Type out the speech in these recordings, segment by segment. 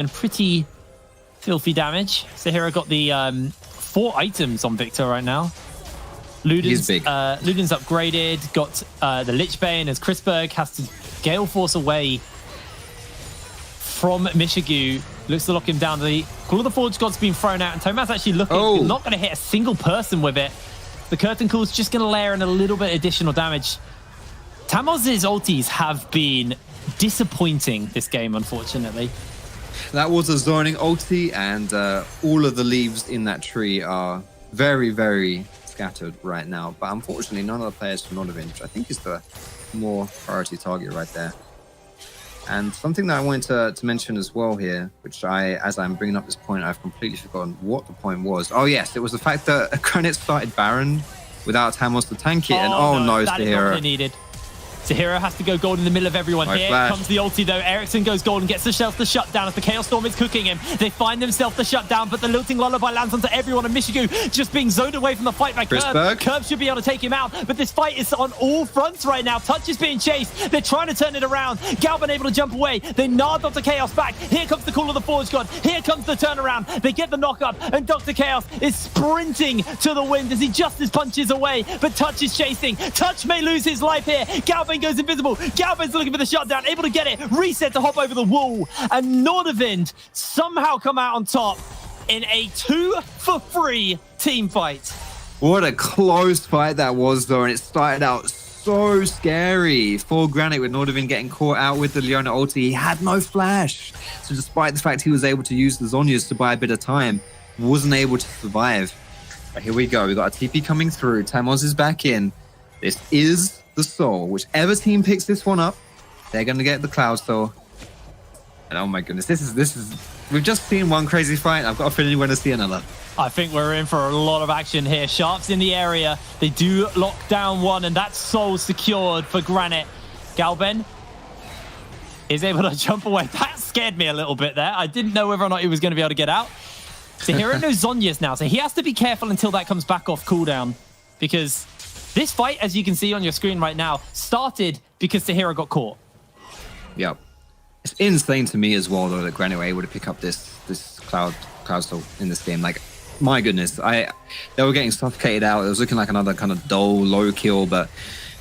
and pretty filthy damage. Sahira got the 4 items on Victor right now. Luden's upgraded, got the Lich Bane as Chrisberg has to Gale Force away from Mishigu. Looks to lock him down. The Call of the Forge God's been thrown out, and Tomas actually looking, not going to hit a single person with it. The Curtain Call's just going to layer in a little bit additional damage. Tamoz's ultis have been disappointing this game, unfortunately. That was a zoning ulti, and all of the leaves in that tree are very, very scattered right now. But unfortunately, none of the players from Nordavin, which I think is the more priority target right there. And something that I wanted to mention as well here, which as I'm bringing up this point, I've completely forgotten what the point was. Oh yes, it was the fact that Granite started Baron without Tamos to tank it, and no, that is not what they needed. Sahira has to go gold in the middle of everyone. Here comes the ulti though. Ericsson goes gold and gets himself the shutdown as the Chaos Storm is cooking him. They find themselves the shutdown, but the Lilting Lullaby lands onto everyone, and Mishigu just being zoned away from the fight by Curb. Curb should be able to take him out, but this fight is on all fronts right now. Touch is being chased. They're trying to turn it around. Galban able to jump away. They nod Dr. Chaos back. Here comes the Call of the Forge God. Here comes the turnaround. They get the knock up, and Dr. Chaos is sprinting to the wind as he just punches away, but Touch is chasing. Touch may lose his life here. Galban goes invisible. Galvan's looking for the shutdown, able to get it, reset to hop over the wall, and Nordavind somehow come out on top in a 2-for-3 team fight. What a close fight that was, though, and it started out so scary for Granite with Nordavind getting caught out with the Leona ulti. He had no flash, so despite the fact he was able to use the Zhonya's to buy a bit of time, wasn't able to survive. But here we go, we got a TP coming through. Tamos is back in. This is the Soul. Whichever team picks this one up, they're going to get the Cloud Soul. And oh my goodness, this is we've just seen one crazy fight. I've got a feeling we're going to see another. I think we're in for a lot of action here. Sharps in the area. They do lock down one, and that's Soul secured for Granite. Galben is able to jump away. That scared me a little bit there. I didn't know whether or not he was going to be able to get out. Sahira knows Zhonya's now, so he has to be careful until that comes back off cooldown, because this fight, as you can see on your screen right now, started because Sahira got caught. Yep. It's insane to me as well, though, that Granite were able to pick up this Cloud Soul in this game. Like, my goodness, they were getting suffocated out. It was looking like another kind of dull, low kill, but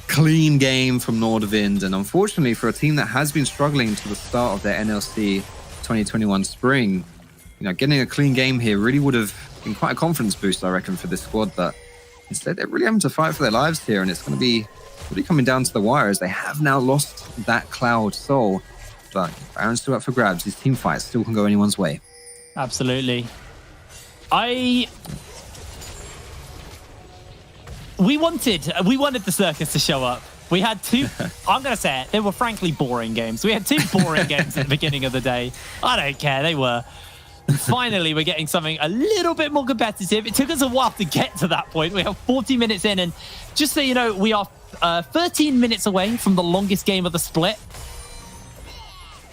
clean game from Nordavind. And unfortunately, for a team that has been struggling to the start of their NLC 2021 spring, getting a clean game here really would have been quite a confidence boost, I reckon, for this squad. But instead, they're really having to fight for their lives here, and it's going to be really coming down to the wire as they have now lost that Cloud Soul. But Baron's still up for grabs. These team fights still can go anyone's way. Absolutely. We wanted the circus to show up. We had two, I'm going to say it, they were frankly boring games. We had 2 boring games at the beginning of the day. I don't care, they were. Finally, we're getting something a little bit more competitive. It took us a while to get to that point. We have 40 minutes in, and just so you know, we are 13 minutes away from the longest game of the split.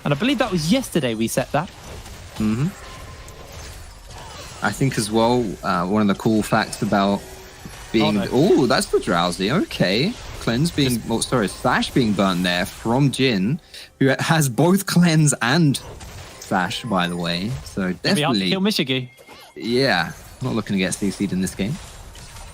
And I believe that was yesterday we set that. Mm-hmm. I think as well, one of the cool facts about being... Oh, that's the Drowsy. Okay. Cleanse being... Slash being burnt there from Jhin, who has both Cleanse and Slash, by the way. So definitely... Kill Mishigu. Yeah. Not looking to get CC'd in this game.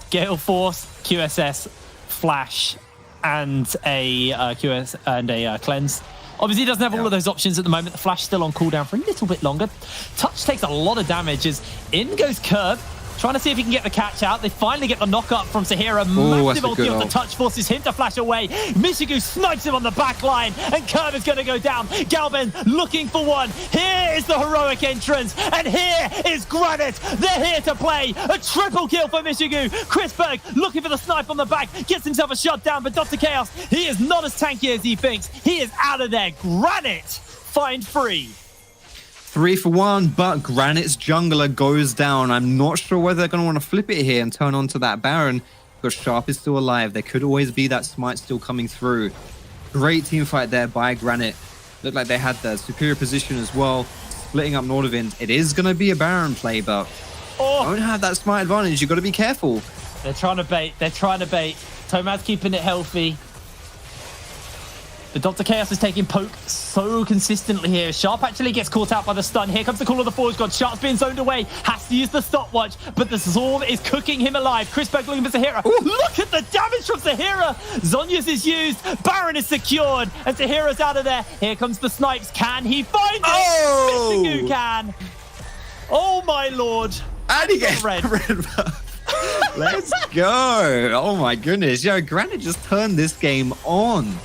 Gale Force, QSS, Flash, and a QS and a Cleanse. Obviously, he doesn't have all of those options at the moment. The Flash still on cooldown for a little bit longer. Touch takes a lot of damage as in goes Curb, trying to see if he can get the catch out. They finally get the knock up from Sahira. Massive ulti off the Touch forces him to flash away. Mishigu snipes him on the back line, and Curb is going to go down. Galban looking for one. Here is the heroic entrance, and here is Granite. They're here to play. A triple kill for Mishigu. Chrisberg looking for the snipe on the back, gets himself a shutdown, but Dr. Chaos, he is not as tanky as he thinks. He is out of there. Granite find free. 3 for 1, but Granite's jungler goes down. I'm not sure whether they're going to want to flip it here and turn onto that Baron, because Sharp is still alive. There could always be that smite still coming through. Great team fight there by Granite. Looked like they had the superior position as well, splitting up Nordavind. It is going to be a Baron play, but don't have that smite advantage. You've got to be careful. They're trying to bait. They're trying to bait. Tomas keeping it healthy. But Dr. Chaos is taking poke so consistently here. Sharp actually gets caught out by the stun. Here comes the call of the Forge God. Sharp's being zoned away. Has to use the stopwatch, but the Zorb is cooking him alive. Chrisberg looking for Zahira. Ooh, look at the damage from Zahira. Zhonya's is used. Baron is secured, and Zahira's out of there. Here comes the snipes. Can he find it? Oh! Mishigu can. Oh, my lord. And he gets red buff. Let's go. Oh, my goodness. Yo, Granite just turned this game on.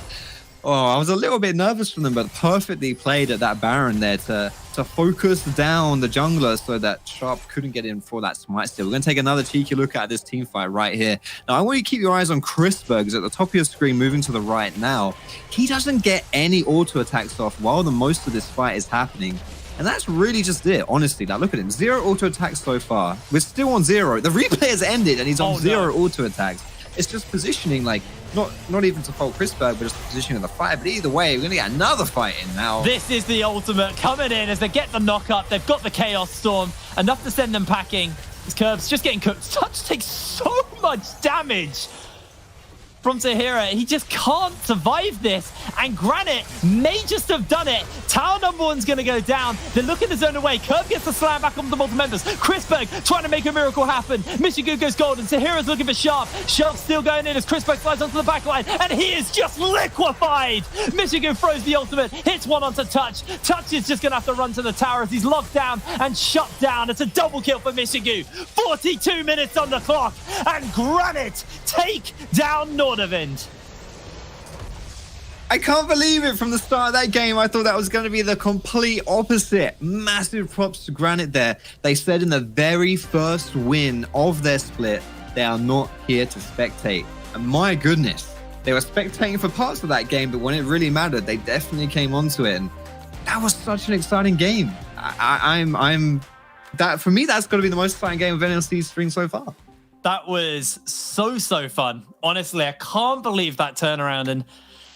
Oh, I was a little bit nervous for them, but perfectly played at that Baron there to focus down the jungler so that Sharp couldn't get in for that smite steal. We're going to take another cheeky look at this team fight right here. Now, I want you to keep your eyes on Chrisberg, because at the top of your screen, moving to the right now, he doesn't get any auto attacks off while the most of this fight is happening. And that's really just it, honestly. Like, look at him. 0 auto attacks so far. We're still on 0. The replay has ended, and he's on 0 auto attacks. It's just positioning, like, not even to fault Chrisberg, but just positioning of the fight. But either way, we're going to get another fight in now. This is the ultimate coming in as they get the knock up. They've got the Chaos Storm, enough to send them packing. His Curbs just getting cooked. Touch takes so much damage from Zahira. He just can't survive this. And Granite may just have done it. Tower number one's going to go down. They're looking to zone away. Curb gets the slam back on the multi-members. Chrisberg trying to make a miracle happen. Mishigu goes golden. Zahira's looking for Sharp. Sharp's still going in as Chrisberg slides onto the back line. And he is just liquefied. Mishigu throws the ultimate. Hits one onto Touch. Touch is just going to have to run to the tower as he's locked down and shut down. It's a double kill for Mishigu. 42 minutes on the clock. And Granite take down Nordavind. I can't believe it. From the start of that game, I thought that was going to be the complete opposite. Massive props to Granite there. They said in the very first win of their split, they are not here to spectate. And my goodness, they were spectating for parts of that game, but when it really mattered, they definitely came onto it. And that was such an exciting game. For me, that's got to be the most exciting game of NLC's string so far. That was so fun. Honestly, I can't believe that turnaround. And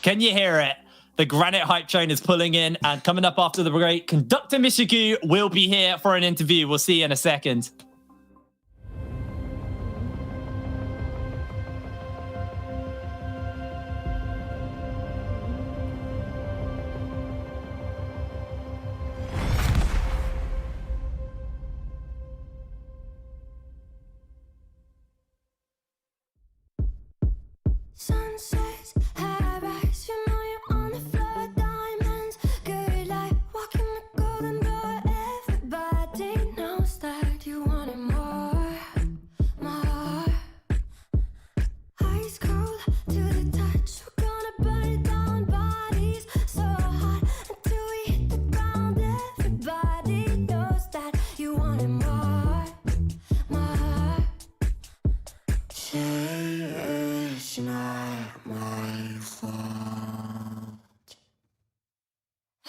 can you hear it? The Granite hype train is pulling in, and coming up after the break, Conductor Mishigu will be here for an interview. We'll see you in a second. Sunsets, high rise, you know you're on the floor, diamonds, good light, walking the golden door. Everybody knows that you wanted more, more. Ice cold to the touch, we're gonna burn it down, bodies so hot until we hit the ground. Everybody knows that you wanted more, more. It's not my fault.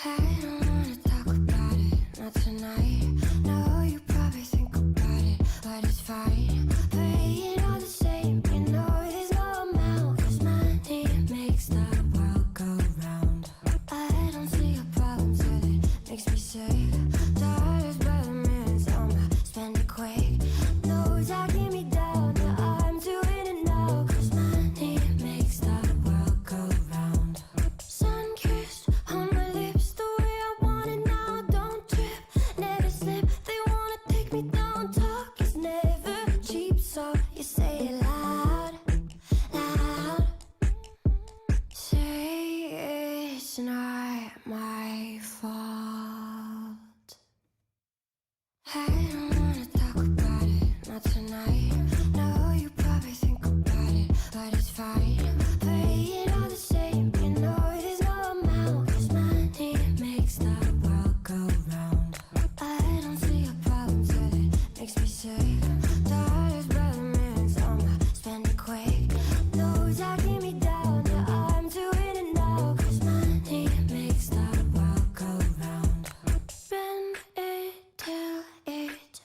I don't wanna talk about it, not tonight. No, you probably think about it, but it's fine. Playing all the same, you know there's no amount, 'cause money makes the world go round. I don't see a problem till it makes me sick. Dollars by the minutes, I'ma spend it quick. Knows I keep me down, but I'm doing it now, 'cause money makes the world go round. Sun kissed on my lips, the way I want it now. Don't trip, never slip. They wanna take me down. Talk is never cheap, so you say it loud, loud. Say it's not my fault. I don't wanna talk about it, not tonight. No, you probably think about it, but it's fine. Playing all the same, you know there's no amount, 'cause money makes the world go round. I don't see a problem till it makes me sick. Dollars by the minutes, I'ma spend it quick. Knows I keep me down, but I'm doing it now, 'cause money makes the world go round. Spend it till it's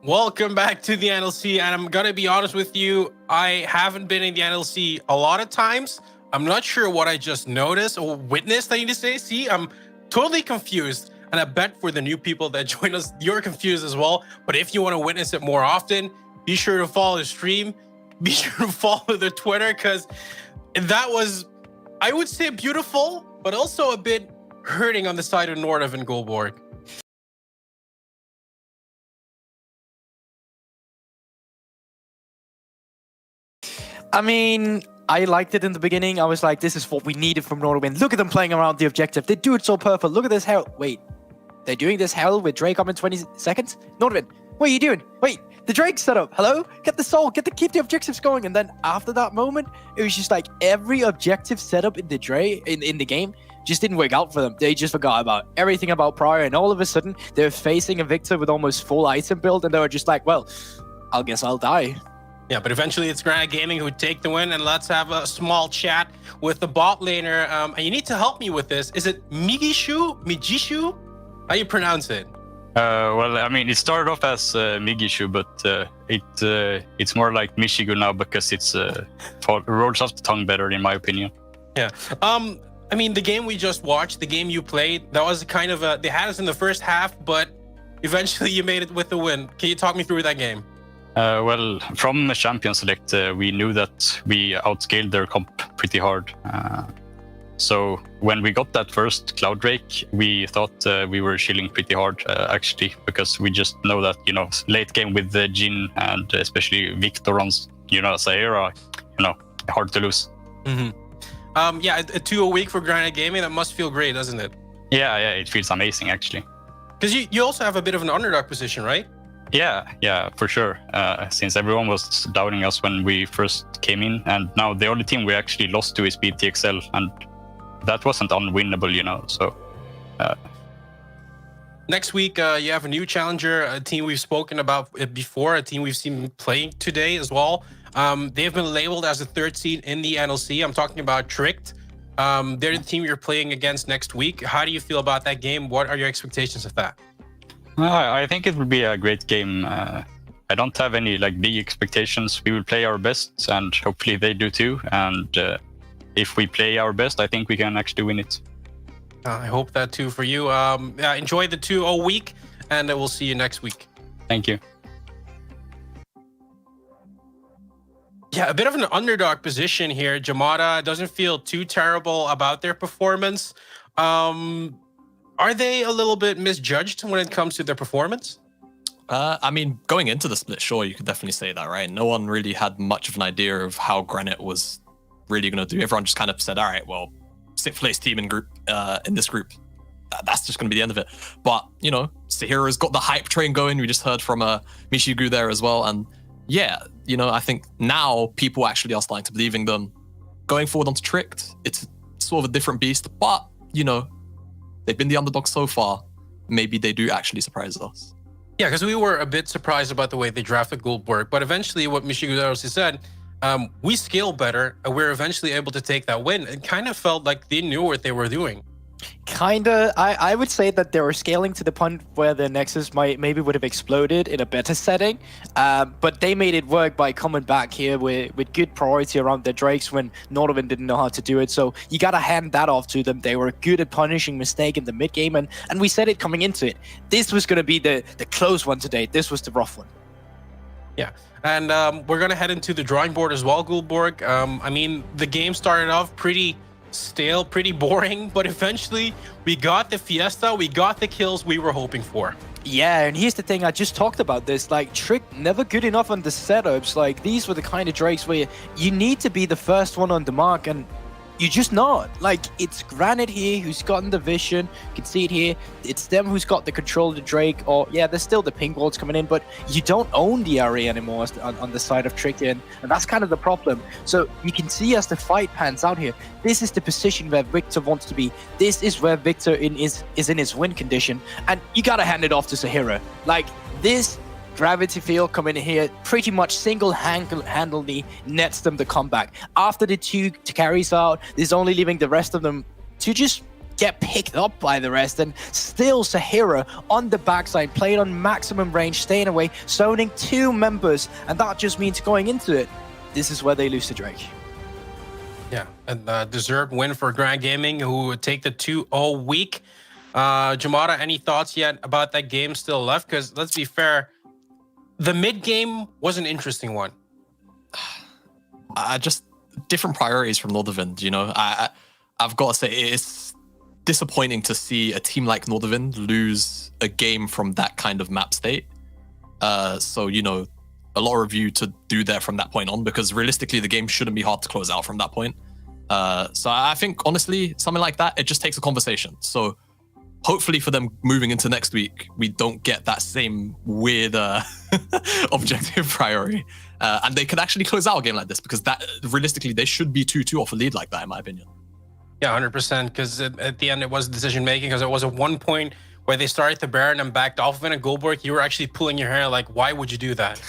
Welcome back to the NLC, and I'm gonna be honest with you, I haven't been in the NLC a lot of times. I'm not sure what I just noticed or witnessed, I need to say. See, I'm totally confused, and I bet for the new people that join us, you're confused as well. But if you want to witness it more often, be sure to follow the stream, be sure to follow the Twitter, because that was, I would say, beautiful, but also a bit hurting on the side of Nordov and Guldborg. I mean, I liked it in the beginning. I was like, this is what we needed from Nordwind. Look at them playing around the objective. They do it so perfect. Look at this hell. Wait, they're doing this hell with Drake up in 20 seconds? Nordwind, what are you doing? Wait, the Drake setup. Hello? Get the soul. Keep the objectives going. And then after that moment, it was just like every objective setup in the in the game just didn't work out for them. They just forgot about everything about prior. And all of a sudden, they're facing a Victor with almost full item build. And they were just like, well, I guess I'll die. Yeah, but eventually it's Granite Gaming who would take the win, and let's have a small chat with the bot laner. And you need to help me with this. Is it Migishu? How you pronounce it? Well, I mean, it started off as Migishu, but it's more like Michigu now because it's rolls off the tongue better, in my opinion. Yeah. I mean, the game we just watched, the game you played, that was kind of they had us in the first half, but eventually you made it with the win. Can you talk me through that game? Well, from the Champion Select, we knew that we outscaled their comp pretty hard. So when we got that first Cloud Drake, we thought we were chilling pretty hard, actually, because we just know that, late game with the Jhin and especially Victor on, Zaira, hard to lose. Mm-hmm. Yeah, a 2 a week for Granite Gaming, that must feel great, doesn't it? Yeah, it feels amazing, actually. Because you also have a bit of an underdog position, right? Yeah, for sure. Since everyone was doubting us when we first came in, and now the only team we actually lost to is BTXL, and that wasn't unwinnable, so... Next week, you have a new challenger, a team we've spoken about before, a team we've seen playing today as well. They've been labeled as the 3rd seed in the NLC. I'm talking about Tricked. They're the team you're playing against next week. How do you feel about that game? What are your expectations of that? I think it will be a great game. I don't have any big expectations. We will play our best, and hopefully they do too. And if we play our best, I think we can actually win it. I hope that too for you. Enjoy the 2-0 week, and we'll see you next week. Thank you. Yeah, a bit of an underdog position here. Jamada doesn't feel too terrible about their performance. Are they a little bit misjudged when it comes to their performance? I mean, going into the split, sure, you could definitely say that, right? No one really had much of an idea of how Granite was really going to do. Everyone just kind of said, all right, well, 6th place team in this group. That's just going to be the end of it. But, Sahira's got the hype train going. We just heard from Michigu there as well. And yeah, I think now people actually are starting to believe in them. Going forward onto Tricked, it's sort of a different beast. But, they've been the underdog so far. Maybe they do actually surprise us. Yeah, because we were a bit surprised about the way they drafted Guldborg. But eventually, what Michigu said, we scale better. And we're eventually able to take that win. It kind of felt like they knew what they were doing. Kinda. I would say that they were scaling to the point where the Nexus maybe would have exploded in a better setting, but they made it work by coming back here with good priority around their Drakes when Nordwind didn't know how to do it. So you gotta hand that off to them. They were good at punishing mistake in the mid game, and we said it coming into it. This was gonna be the close one today. This was the rough one. Yeah, and we're gonna head into the drawing board as well, Guldborg. I mean, the game started off pretty stale, pretty boring, but eventually we got the fiesta, we got the kills we were hoping for. Yeah, and here's the thing, I just talked about this, Trick never good enough on the setups. These were the kind of Drakes where you need to be the first one on the mark, and you're just not. It's Granite here who's gotten the vision. You can see it here. It's them who's got the control of the Drake. Or, yeah, there's still the ping balls coming in, but you don't own the area anymore on the side of Trick, and that's kind of the problem. So you can see as the fight pans out here, this is the position where Victor wants to be. This is where Victor is in his win condition, and you gotta hand it off to Sahira. This Gravity Field coming in here pretty much single-handedly nets them the comeback. After the 2 carries out, there's only leaving the rest of them to just get picked up by the rest, and still Sahira on the backside, playing on maximum range, staying away, zoning 2 members, and that just means going into it, this is where they lose to Drake. Yeah, and deserved win for Grand Gaming, who would take the 2-0 week. Jamada, any thoughts yet about that game still left? Because let's be fair, the mid game was an interesting one. Just different priorities from Nordavind, you know. I've got to say, it's disappointing to see a team like Nordavind lose a game from that kind of map state. So, you know, a lot of review to do there from that point on, because realistically, the game shouldn't be hard to close out from that point. So I think, honestly, something like that, it just takes a conversation. So hopefully for them moving into next week, we don't get that same weird objective priority. And they could actually close out a game like this, because that realistically, they should be 2-2 off a lead like that, in my opinion. Yeah, 100%. Because at the end, it was decision making, because it was at one point where they started the Baron and backed off of it. And Goldberg, you were actually pulling your hair like, why would you do that?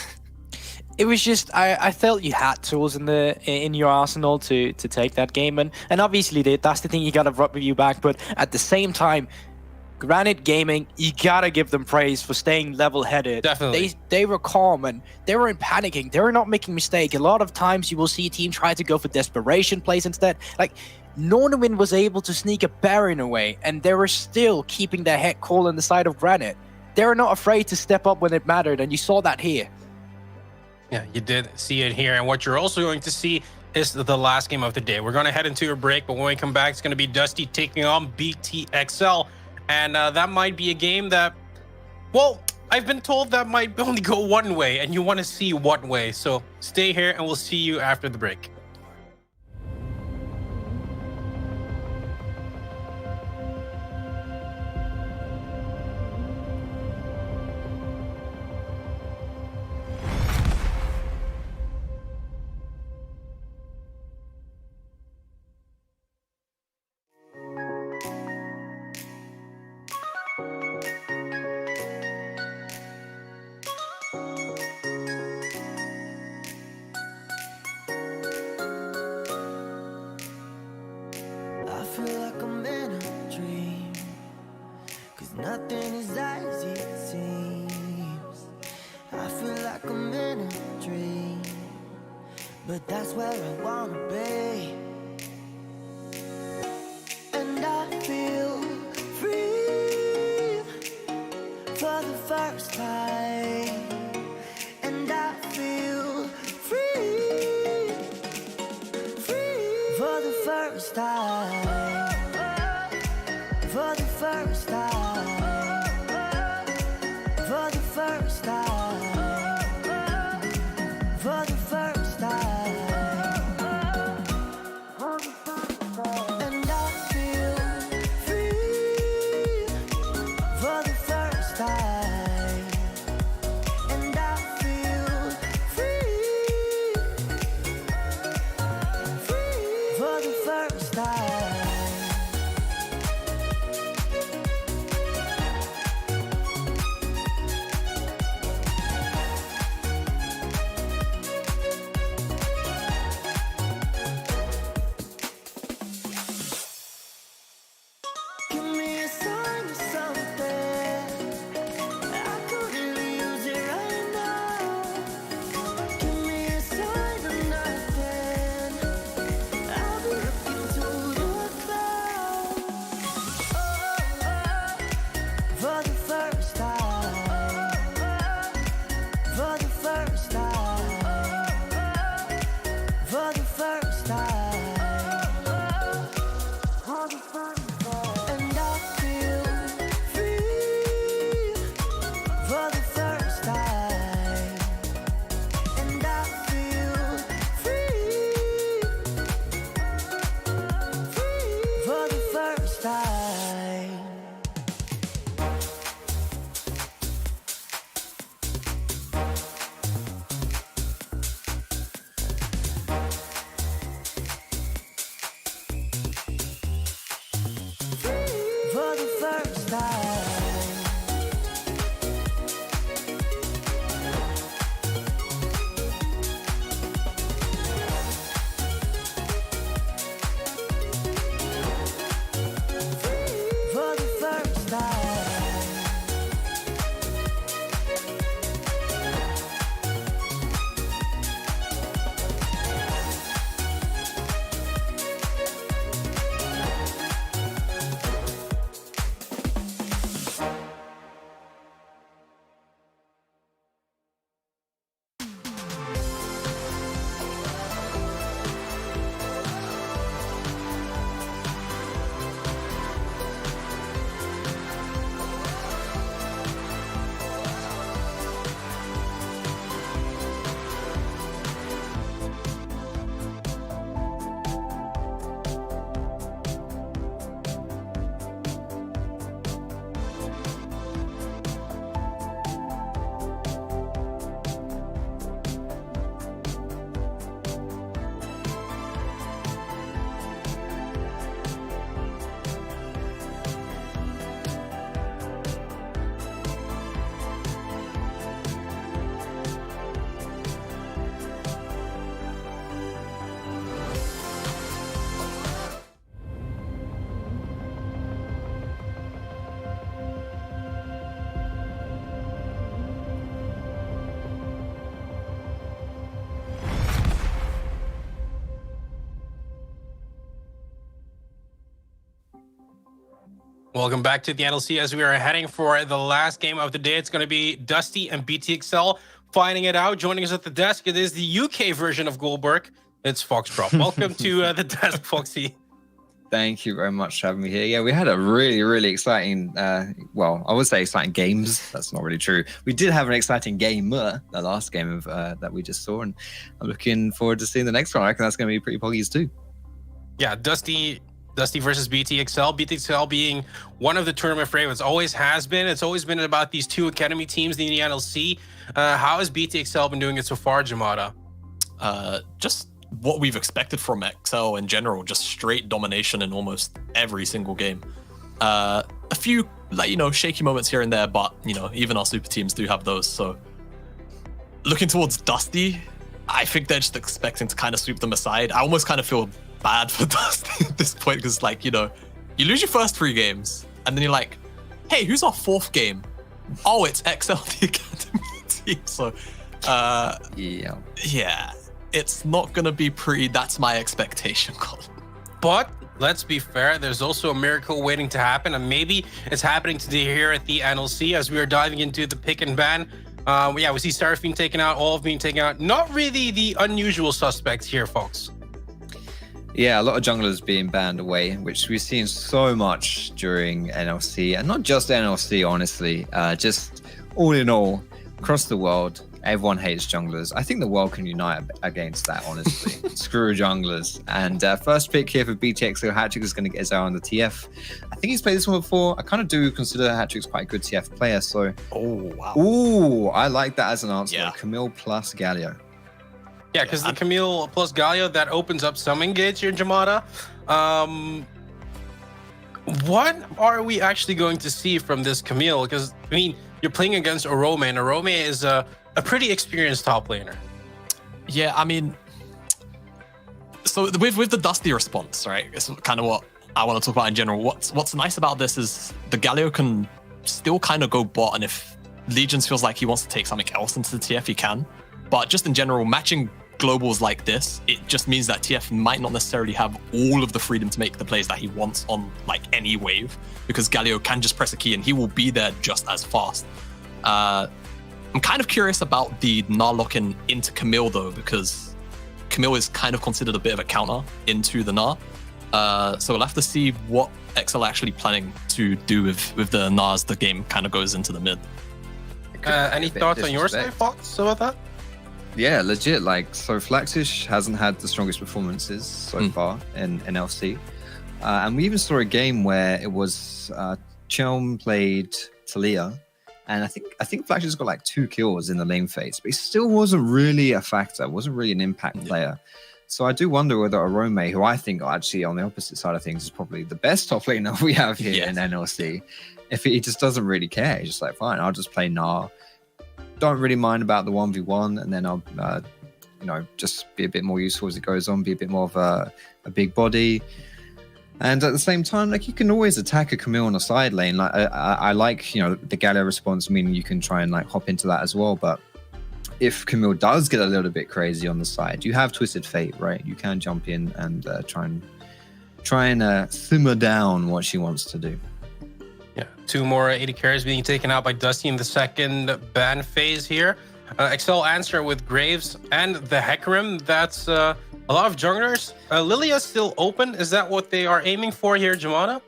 It was just, I felt you had tools in your arsenal to take that game, and obviously that's the thing, you gotta rub you back. But at the same time, Granite Gaming, you gotta give them praise for staying level-headed. Definitely. They were calm, and they weren't panicking. They were not making mistakes. A lot of times you will see a team try to go for desperation plays instead. Like, Nordavind was able to sneak a Baron away, and they were still keeping their head cool on the side of Granite. They were not afraid to step up when it mattered, and you saw that here. Yeah, you did see it here. And what you're also going to see is the last game of the day. We're going to head into a break, but when we come back, it's going to be Dusty taking on BTXL. And that might be a game that, well, I've been told that might only go one way, and you want to see what way. So stay here, and we'll see you after the break. I feel like I'm in a dream, 'cause nothing is as it seems. I feel like I'm in a dream, but that's where I wanna be. And I feel free for the first time. And I feel free for the first time. For the first time. For the first time. For the first time. And I feel free for the first time. And I feel free for the first time. Give me a sign of something. I could really use it right now. Give me a sign of nothing. I'll be looking to the clouds. For the first time. For the first time. For the first time. And I feel free for the first time. And I feel free for the first time. For the first time. Welcome back to the NLC as we are heading for the last game of the day. It's going to be Dusty and BTXL fighting it out. Joining us at the desk, it is the UK version of Goldberg. It's Foxdrop. Welcome to the desk, Foxy. Thank you very much for having me here. Yeah, we had a really, really exciting, well, I would say exciting games. That's not really true. We did have an exciting game, the last game of that we just saw, and I'm looking forward to seeing the next one. I reckon that's going to be pretty poggies too. Yeah, Dusty versus BTXL. BTXL being one of the tournament favorites, always has been. It's always been about these two academy teams in the NLC. How has BTXL been doing it so far, Jamada? Just what we've expected from XL in general, just straight domination in almost every single game. A few, like, you know, shaky moments here and there, but, you know, even our super teams do have those. So looking towards Dusty, I think they're just expecting to kind of sweep them aside. I almost kind of feel bad for Dusty at this point, because, like, you know, you lose your first 3 games and then you're like, hey, who's our 4th game? Oh, it's XL, the academy team. So yeah, it's not gonna be pretty. That's my expectation, Colin. But let's be fair, there's also a miracle waiting to happen, and maybe it's happening today here at the NLC as we are diving into the pick and ban. Yeah, we see Seraphine taken out, all of being taken out. Not really the unusual suspects here, folks. Yeah, a lot of junglers being banned away, which we've seen so much during NLC, and not just NLC, honestly. Just all in all, across the world, everyone hates junglers. I think the world can unite against that, honestly. Screw junglers. And first pick here for BTXL, Hattrick is going to get his eye on the TF. I think he's played this one before. I kind of do consider Hattrick's quite a good TF player, so... Oh, wow. Ooh, I like that as an answer. Yeah. Camille plus Galio. Yeah, because the Camille plus Galio, that opens up some engage here, Jamada. What are we actually going to see from this Camille? Because, I mean, you're playing against Orome, and Orome is a pretty experienced top laner. Yeah, I mean, so with the Dusty response, right? It's kind of what I want to talk about in general. What's nice about this is the Galio can still kind of go bot, and if Legions feels like he wants to take something else into the TF, he can. But just in general, matching globals like this, it just means that TF might not necessarily have all of the freedom to make the plays that he wants on like any wave, because Galio can just press a key and he will be there just as fast. I'm kind of curious about the Gnar lock-in into Camille though, because Camille is kind of considered a bit of a counter into the Gnar. So we'll have to see what XL actually planning to do with the Gnar as the game kind of goes into the mid. Any thoughts on your side, Fox, about that? Yeah, legit. Like, so Flaxish hasn't had the strongest performances so far in NLC. And we even saw a game where it was Chelm played Talia. And I think Flaxish got like 2 kills in the lane phase, but he still wasn't really a factor, wasn't really an impact player. So I do wonder whether Orome, who I think are actually on the opposite side of things, is probably the best top laner we have here in NLC. If he just doesn't really care, he's just like, fine, I'll just play Gnar. Don't really mind about the 1v1, and then I'll, you know, just be a bit more useful as it goes on, be a bit more of a big body. And at the same time, like, you can always attack a Camille on a side lane. Like, I like, you know, the Galio response, meaning you can try and like hop into that as well. But if Camille does get a little bit crazy on the side, you have Twisted Fate, right? You can jump in and try and simmer down what she wants to do. Yeah, 2 more 80 carries being taken out by Dusty in the second ban phase here. XL answer with Graves and the Hecarim. That's a lot of junglers. Lilia's still open. Is that what they are aiming for here, Jamada?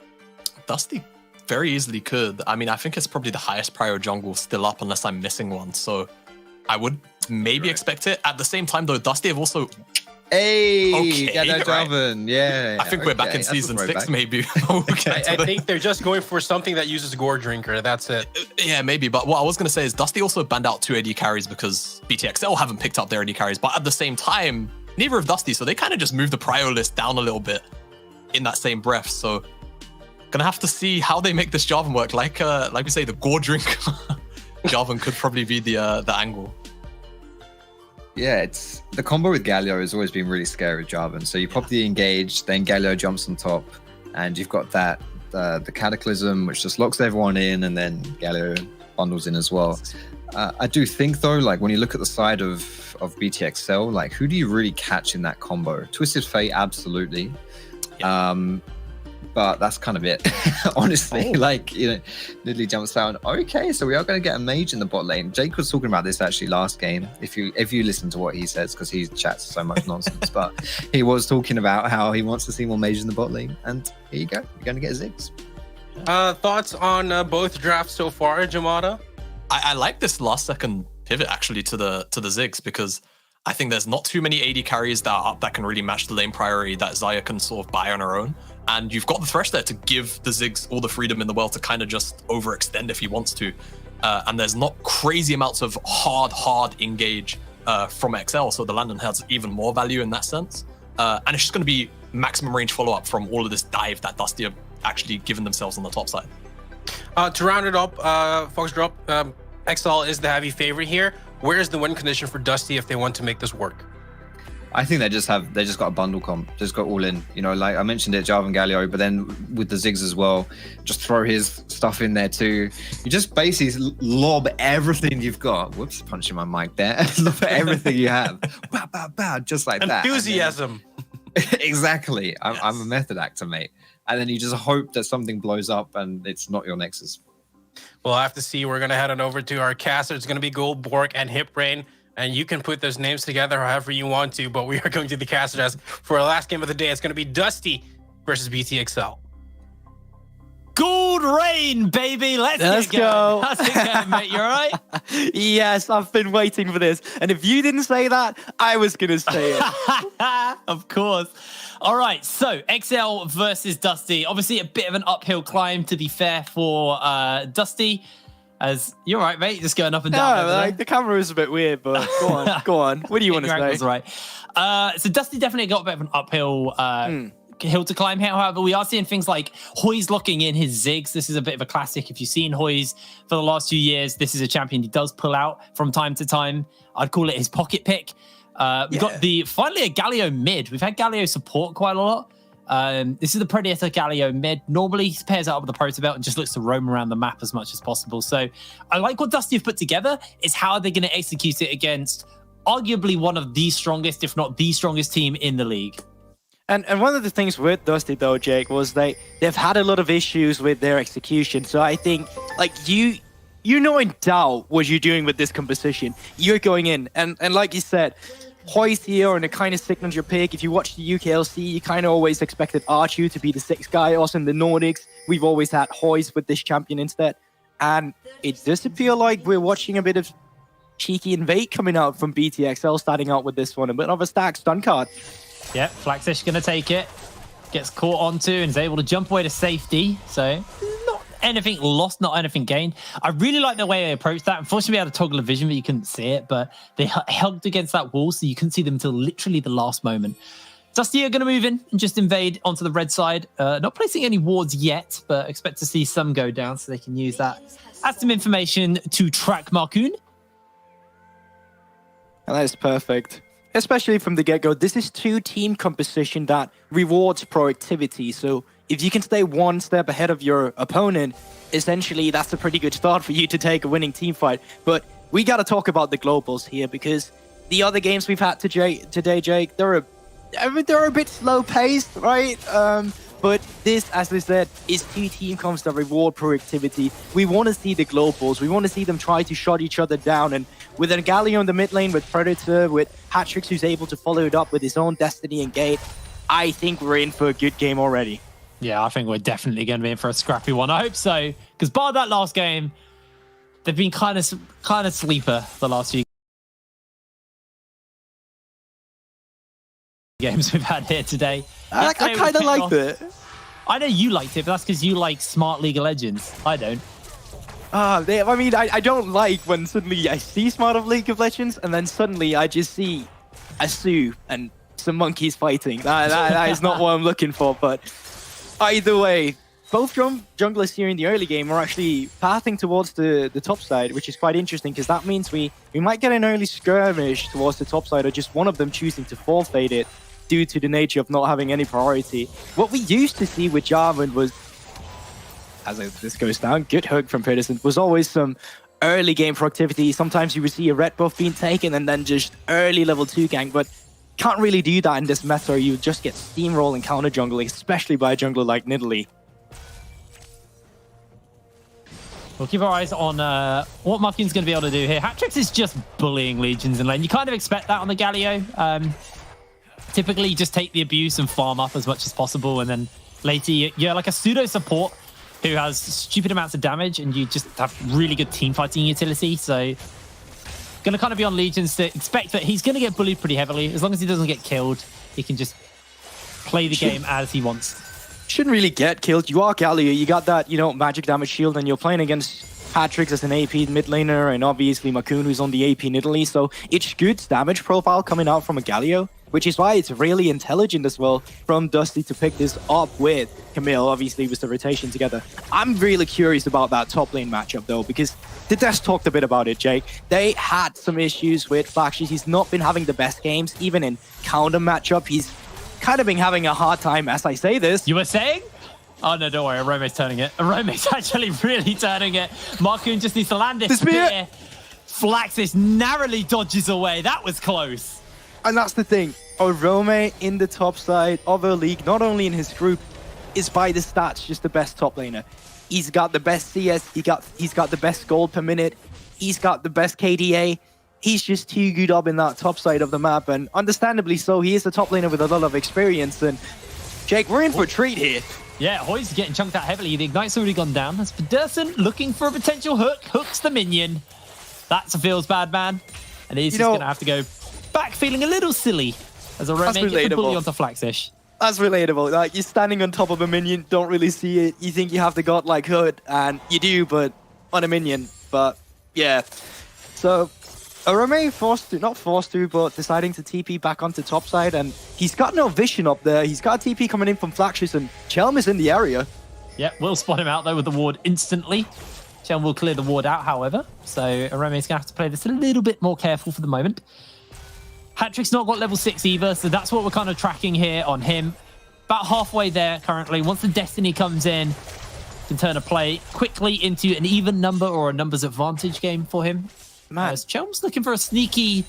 Dusty very easily could. I mean, I think it's probably the highest prior jungle still up unless I'm missing one. So I would maybe expect it. At the same time, though, Dusty have also... Hey, Okay, right. Jarvan. Yeah. I think we're back in season 6, maybe. I think they're just going for something that uses Gore Drinker. That's it. Yeah, maybe. But what I was going to say is Dusty also banned out 2 AD carries because BTXL haven't picked up their AD carries. But at the same time, neither of Dusty. So they kind of just moved the prio list down a little bit in that same breath. So gonna have to see how they make this Jarvan work. Like we say, the Gore Drinker Jarvan could probably be the angle. Yeah, it's the combo with Galio has always been really scary with Jarvan. So you pop the engage, then Galio jumps on top, and you've got that the Cataclysm, which just locks everyone in, and then Galio bundles in as well. I do think though, like when you look at the side of BTXL, like who do you really catch in that combo? Twisted Fate, absolutely. Yeah. but that's kind of it. Honestly, like, you know, Nidalee jumps down. Okay, so we are going to get a mage in the bot lane. Jake was talking about this actually last game. If you listen to what he says, because he chats so much nonsense, but he was talking about how he wants to see more mages in the bot lane. And here you go, you're going to get Ziggs. Thoughts on both drafts so far, Jamada? I like this last second pivot actually to the Ziggs, because I think there's not too many AD carries that are up that can really match the lane priority that Xayah can sort of buy on her own. And you've got the Thresh there to give the Ziggs all the freedom in the world to kind of just overextend if he wants to. And there's not crazy amounts of hard engage from XL, so the Landon has even more value in that sense. And it's just going to be maximum range follow-up from all of this dive that Dusty have actually given themselves on the top side. To round it up, Foxdrop, XL is the heavy favorite here. Where is the win condition for Dusty if they want to make this work? I think they just got a bundle comp, just got all in. You know, like I mentioned it, Jarvan Galio, but then with the Ziggs as well, just throw his stuff in there too. You just basically lob everything you've got. Whoops, punching my mic there. Lob everything you have. Bow, bow, bow, just like that. Enthusiasm. Exactly. I'm a method actor, mate. And then you just hope that something blows up and it's not your Nexus. We'll have to see. We're going to head on over to our caster. It's going to be Gold, Bork, and Hipbrain. And you can put those names together however you want to, but we are going to the caster desk for our last game of the day. It's going to be Dusty versus BTXL. Gold Rain, baby. Let's go. How's it going, mate? You all right? Yes, I've been waiting for this. And if you didn't say that, I was going to say it. Of course. All right, so XL versus Dusty. Obviously, a bit of an uphill climb, to be fair, for Dusty. As you're right, mate, just going up and down. No, like, the camera is a bit weird, but go on, go on. What do you want to say? Right. So Dusty definitely got a bit of an uphill hill to climb here. However, we are seeing things like Hoy's locking in his Ziggs. This is a bit of a classic. If you've seen Hoy's for the last few years, this is a champion he does pull out from time to time. I'd call it his pocket pick. We've got finally a Galio mid. We've had Galio support quite a lot. This is the Predator Galio mid. Normally he pairs up with the Proto Belt and just looks to roam around the map as much as possible. So I like what Dusty have put together. It's how are they going to execute it against arguably one of the strongest, if not the strongest team in the league. And one of the things with Dusty though, Jake, was they've had a lot of issues with their execution. So I think like you know in doubt what you're doing with this composition. You're going in and like you said, Hoy's here and it kind of signals your pick. If you watch the UKLC, you kind of always expected Archu to be the sixth guy. Also in the Nordics, we've always had Hoy's with this champion instead. And it does feel like we're watching a bit of cheeky invade coming out from BTXL, starting out with this one. A bit of a stacked stun card. Yep, Flaxish going to take it. Gets caught onto and is able to jump away to safety. So not anything lost, not anything gained. I really like the way they approached that. Unfortunately, we had a toggle of vision, but you couldn't see it. But they hugged against that wall, so you couldn't see them until literally the last moment. Dusty are going to move in and just invade onto the red side. Not placing any wards yet, but expect to see some go down so they can use that as some information to track Marcoon. And that is perfect. Especially from the get-go, this is two-team composition that rewards proactivity. So if you can stay one step ahead of your opponent, essentially that's a pretty good start for you to take a winning team fight. But we got to talk about the globals here because the other games we've had today, Jake, they're a bit slow-paced, right? But this, as I said, is two-team comps that reward proactivity. We want to see the globals. We want to see them try to shut each other down. And with a Galio in the mid lane, with Predator, with Hatrix who's able to follow it up with his own Destiny and Gate, I think we're in for a good game already. Yeah, I think we're definitely going to be in for a scrappy one. I hope so, because bar that last game, they've been kind of sleeper the last few games we've had here today. I kind of liked it. I know you liked it, but that's because you like smart League of Legends. I don't. I don't like when suddenly I see Smart of League of Legends and then suddenly I just see a Sue and some monkeys fighting. That is not what I'm looking for, but either way, both junglers here in the early game are actually pathing towards the top side, which is quite interesting because that means we might get an early skirmish towards the top side or just one of them choosing to forfeit it due to the nature of not having any priority. What we used to see with Jarvan was, as this goes down, good hook from Peterson, was always some early game proactivity. Sometimes you would see a red buff being taken and then just early level 2 gank, but Can't really do that in this meta. You just get steamrolling counter jungling, especially by a jungler like Nidalee. We'll keep our eyes on what Markin's going to be able to do here. Hatrix is just bullying Legions in lane. You kind of expect that on the Galio. Typically, you just take the abuse and farm up as much as possible, and then later you're like a pseudo support who has stupid amounts of damage, and you just have really good team fighting utility. So, going to kind of be on Legions to expect that he's going to get bullied pretty heavily. As long as he doesn't get killed, he can just play the game as he wants. Shouldn't really get killed. You are Galio. You got that, magic damage shield, and you're playing against Hatrix as an AP mid laner, and obviously Makoon, who's on the AP Nidalee. So it's good damage profile coming out from a Galio, which is why it's really intelligent as well from Dusty to pick this up with Camille, obviously with the rotation together. I'm really curious about that top lane matchup though, because the Desk talked a bit about it, Jake. They had some issues with Flaxius. He's not been having the best games, even in counter matchup. He's kind of been having a hard time as I say this. You were saying? Oh no, don't worry, Arome's turning it. Arome's actually really turning it. Markoon just needs to land this spear. Flaxis narrowly dodges away. That was close. And that's the thing. Arome in the top side of a league, not only in his group, is by the stats just the best top laner. He's got the best CS, he's got the best gold per minute, he's got the best KDA. He's just too good up in that top side of the map, and understandably so, he is a top laner with a lot of experience. And Jake, we're in for a treat here. Yeah, Hoy's getting chunked out heavily. The Ignite's already gone down. That's Pedersen looking for a potential hook. Hooks the minion. That's a feels bad man. And he's just going to have to go back feeling a little silly as Arome gets the bully onto Flaxish. That's relatable. Like, you're standing on top of a minion, don't really see it. You think you have the godlike hood, and you do, but on a minion. But, yeah. So, Arome not forced to, but deciding to TP back onto top side, and he's got no vision up there. He's got a TP coming in from Flaxius, and Chelm is in the area. Yep, we'll spot him out though with the ward instantly. Chelm will clear the ward out, however. So Arome's going to have to play this a little bit more careful for the moment. Hatrix's not got level 6 either, so that's what we're kind of tracking here on him. About halfway there currently. Once the Destiny comes in, can turn a play quickly into an even number or a numbers advantage game for him. Man, Chelm's looking for a sneak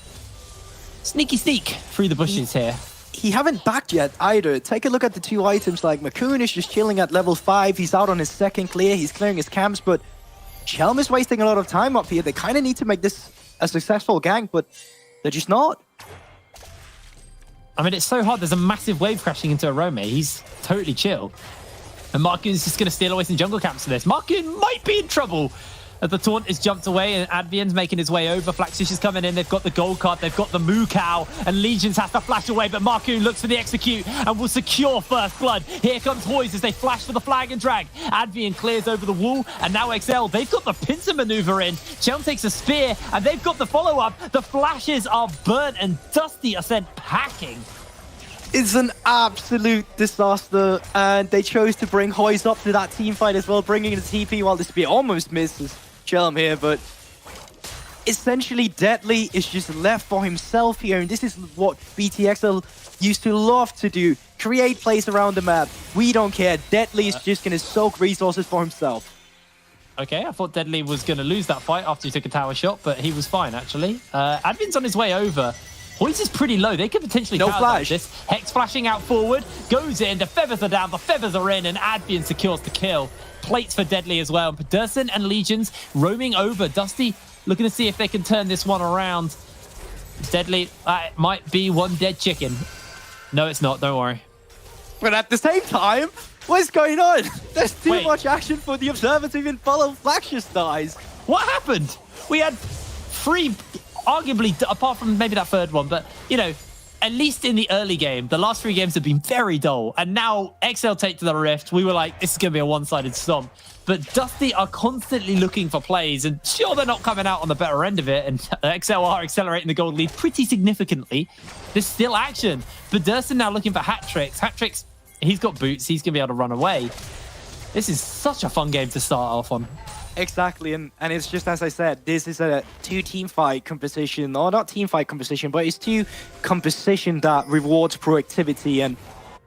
through the bushes here. He haven't backed yet either. Take a look at the two items. Like, Makoon is just chilling at level 5. He's out on his second clear. He's clearing his camps, but Chelm is wasting a lot of time up here. They kind of need to make this a successful gank, but they're just not. I mean, it's so hard. There's a massive wave crashing into Arome. He's totally chill. And Markoon's just going to steal away some jungle camps for this. Markoon might be in trouble. As the taunt is jumped away and Advian's making his way over. Flaxish is coming in. They've got the gold card. They've got the moo cow. And Legions has to flash away. But Markoon looks for the execute and will secure first blood. Here comes Hoyes as they flash for the flag and drag. Advian clears over the wall. And now XL, they've got the pincer maneuver in. Chelm takes a spear and they've got the follow-up. The flashes are burnt and Dusty are sent packing. It's an absolute disaster, and they chose to bring Hoyes up to that team fight as well, bringing in the TP while the spear almost misses Chelm here, but essentially Deadly is just left for himself here, and this is what BTXL used to love to do, create plays around the map. We don't care. Deadly is just going to soak resources for himself. Okay, I thought Deadly was going to lose that fight after he took a tower shot, but he was fine, actually. Advin's on his way over. Hoyes is pretty low. They could potentially counter this. Hex flashing out forward, goes in, the feathers are down, the feathers are in, and Advian secures the kill. Plates for Deadly as well. Pedersen and Legions roaming over. Dusty looking to see if they can turn this one around. Deadly, might be one dead chicken. No, it's not. Don't worry. But at the same time, what's going on? There's too much action for the Observer to even follow Flaxius dies. What happened? We had 3... arguably, apart from maybe that third one, but, at least in the early game, the last 3 games have been very dull. And now XL take to the Rift. We were like, this is going to be a one-sided stomp. But Dusty are constantly looking for plays. And sure, they're not coming out on the better end of it. And XL are accelerating the gold lead pretty significantly. There's still action. But Pedersen now looking for Hatrix. Hatrix, he's got boots. He's going to be able to run away. This is such a fun game to start off on. Exactly, and it's just as I said, this is a 2-team fight composition, or not team fight composition, but it's 2 composition that rewards proactivity, and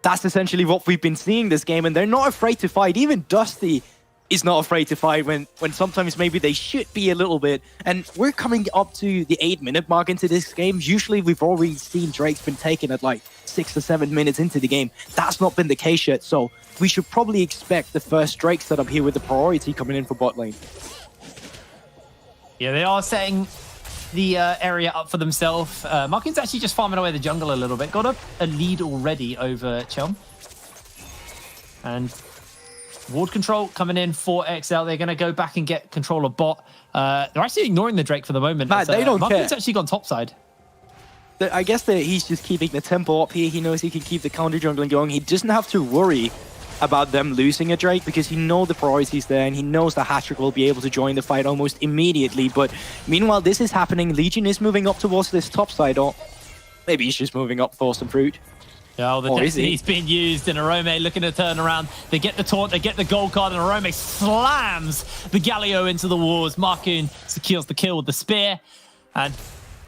that's essentially what we've been seeing this game, and they're not afraid to fight. Even Dusty is not afraid to fight when sometimes maybe they should be a little bit. And we're coming up to the 8-minute mark into this game. Usually we've already seen Drake's been taken at like 6 or 7 minutes into the game. That's not been the case yet. So we should probably expect the first Drake setup here with the priority coming in for bot lane. Yeah, they are setting the area up for themselves. Markin's actually just farming away the jungle a little bit. Got a lead already over Chelm. And ward control coming in for XL. They're going to go back and get control of bot. They're actually ignoring the Drake for the moment. Man, they don't Markin's care. actually gone topside. I guess that he's just keeping the tempo up here. He knows he can keep the counter jungling going. He doesn't have to worry about them losing a Drake because he knows the priority's there and he knows that Hattrick will be able to join the fight almost immediately. But meanwhile, this is happening. Legion is moving up towards this top side, or maybe he's just moving up for some fruit. Yeah, the Or is he? Destiny's being used, and Arome looking to turn around. They get the taunt, they get the gold card, and Arome slams the Galio into the walls. Markoon secures the kill with the spear, and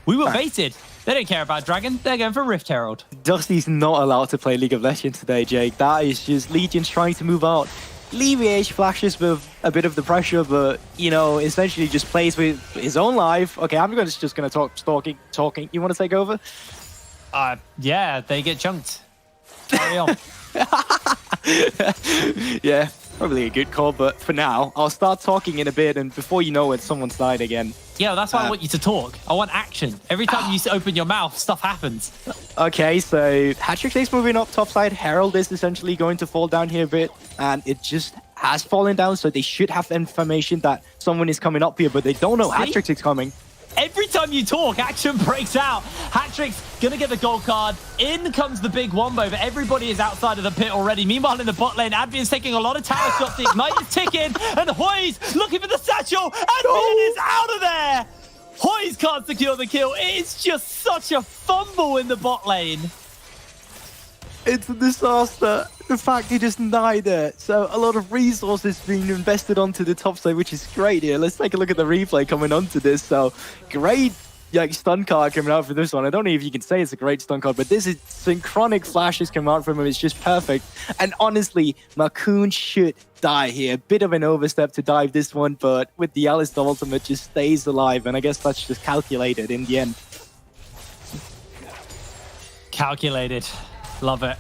we were baited. They don't care about Dragon, they're going for Rift Herald. Dusty's not allowed to play League of Legends today, Jake. That is just Legion's trying to move out. Alleviate flashes with a bit of the pressure, but, you know, essentially just plays with his own life. Okay, I'm just going to talk talking. You want to take over? Yeah, they get chunked. Carry on. Yeah, probably a good call, but for now, I'll start talking in a bit, and before you know it, someone's died again. Yeah, that's why I want you to talk. I want action. Every time you open your mouth, stuff happens. Okay, so Hattrick is moving up topside. Herald is essentially going to fall down here a bit, and it just has fallen down, so they should have information that someone is coming up here, but they don't know Hattrick is coming. Every time you talk, action breaks out. Hattrick's gonna get the gold card. In comes the big wombo, but everybody is outside of the pit already. Meanwhile, in the bot lane, Advian's taking a lot of tower shots. The Ignite is ticking, and Hoy's looking for the satchel. Advian is out of there. Hoy's can't secure the kill. It's just such a fumble in the bot lane. It's a disaster. The fact he just died there. So a lot of resources being invested onto the top side, which is great here. Let's take a look at the replay coming onto this. So great stun card coming out for this one. I don't know if you can say it's a great stun card, but this is synchronic flashes coming out from him. It's just perfect. And honestly, Markoon should die here. A bit of an overstep to dive this one, but with the Alistar ultimate just stays alive. And I guess that's just calculated in the end. Calculated. Love it.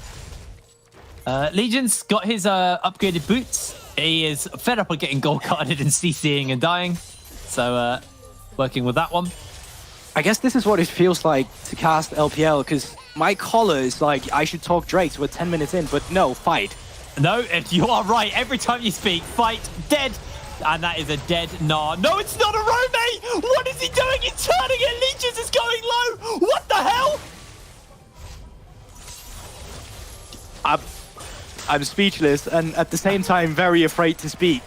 Legion's got his upgraded boots. He is fed up with getting gold carded and CCing and dying. So working with that one. I guess this is what it feels like to cast LPL, because my caller is like, I should talk Drake, so we're 10 minutes in, but no, fight. No, and you are right. Every time you speak, fight, dead. And that is a dead Gnar. No, it's not a Arome! What is he doing? He's turning it. Legions is going low. What the hell? I'm speechless, and at the same time, very afraid to speak.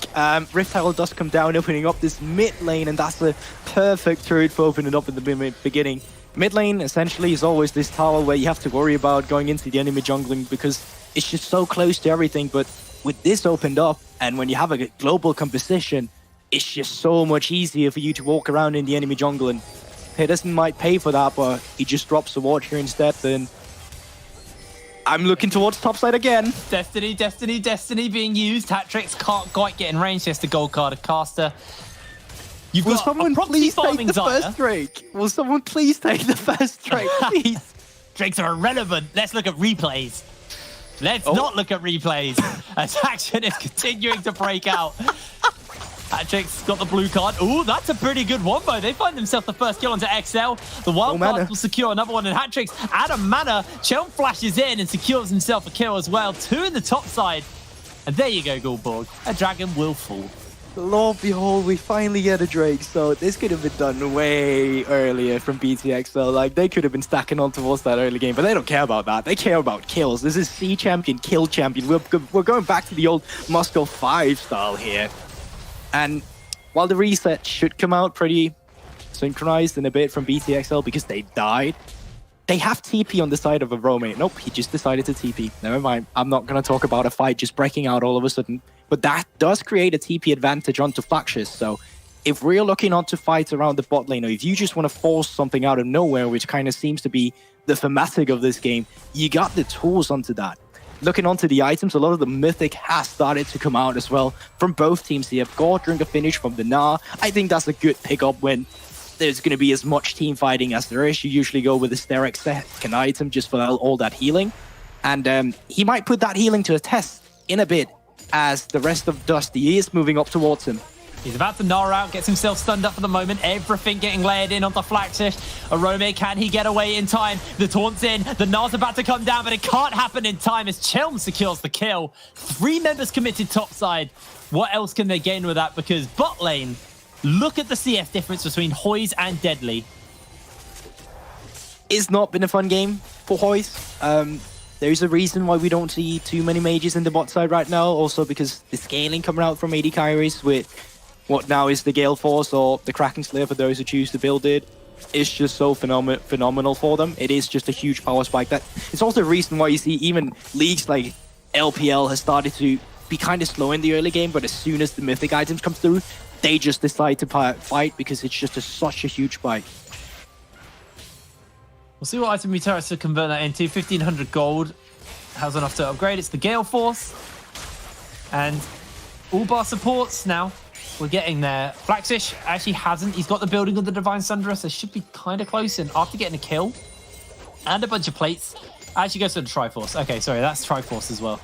Rift Herald does come down, opening up this mid lane, and that's the perfect turret for opening up in the beginning. Mid lane, essentially, is always this tower where you have to worry about going into the enemy jungling because it's just so close to everything. But with this opened up, and when you have a global composition, it's just so much easier for you to walk around in the enemy jungle. And Pedersen might pay for that, but he just drops the ward here instead, then I'm looking towards topside again. Destiny being used. Hattricks can't quite get in range. He has to gold card a caster. You've Will got someone a proxy please take farming the Zarya. first Drake? Will someone please take the first Drake, please? Drakes are irrelevant. Let's look at replays. Let's not look at replays. As action is continuing to break out. Hattrick's got the blue card. Ooh, that's a pretty good wombo. They find themselves the first kill onto XL. The wild card will secure another one, and Hattrick's out of mana. Chelm flashes in and secures himself a kill as well. 2 in the top side. And there you go, Goldborg. A dragon will fall. Lord behold, we finally get a Drake. So this could have been done way earlier from BTXL. Like, they could have been stacking on towards that early game, but they don't care about that. They care about kills. This is C champion, kill champion. We're going back to the old Moscow 5 style here. And while the reset should come out pretty synchronized in a bit from BTXL because they died, they have TP on the side of Arome. Nope, he just decided to TP. Never mind. I'm not going to talk about a fight just breaking out all of a sudden. But that does create a TP advantage onto Flaxus. So if we're looking onto fights around the bot lane, or if you just want to force something out of nowhere, which kind of seems to be the thematic of this game, you got the tools onto that. looking onto the items, a lot of the Mythic has started to come out as well from both teams here. God drink a finish from the Gnar. I think that's a good pickup when there's going to be as much team fighting as there is. You usually go with the Sterak second item just for all that healing. And he might put that healing to a test in a bit as the rest of Dusty is moving up towards him. He's about to gnar out, gets himself stunned up for the moment. Everything getting layered in onto Flaxish. Arome, can he get away in time? The taunt's in. The Gnar's about to come down, but it can't happen in time as Chelm secures the kill. 3 members committed topside. What else can they gain with that? Because bot lane, look at the CF difference between Hoys and Deadly. It's not been a fun game for Hoys. There's a reason why we don't see too many mages in the bot side right now. Also because the scaling coming out from AD Kyrie's with what now is the Gale Force or the Kraken Slayer for those who choose to build it, is just so phenomenal for them. It is just a huge power spike. That it's also the reason why you see even leagues like LPL has started to be kind of slow in the early game, but as soon as the mythic items come through, they just decide to fight because it's just such a huge spike. We'll see what item we try to convert that into. 1,500 gold. How's enough to upgrade? It's the Gale Force. And all bar supports now. We're getting there. Flaxish actually hasn't. He's got the building of the Divine Sunderer, so should be kind of close. And after getting a kill and a bunch of plates, actually goes to the Triforce. Okay, sorry, that's Triforce as well.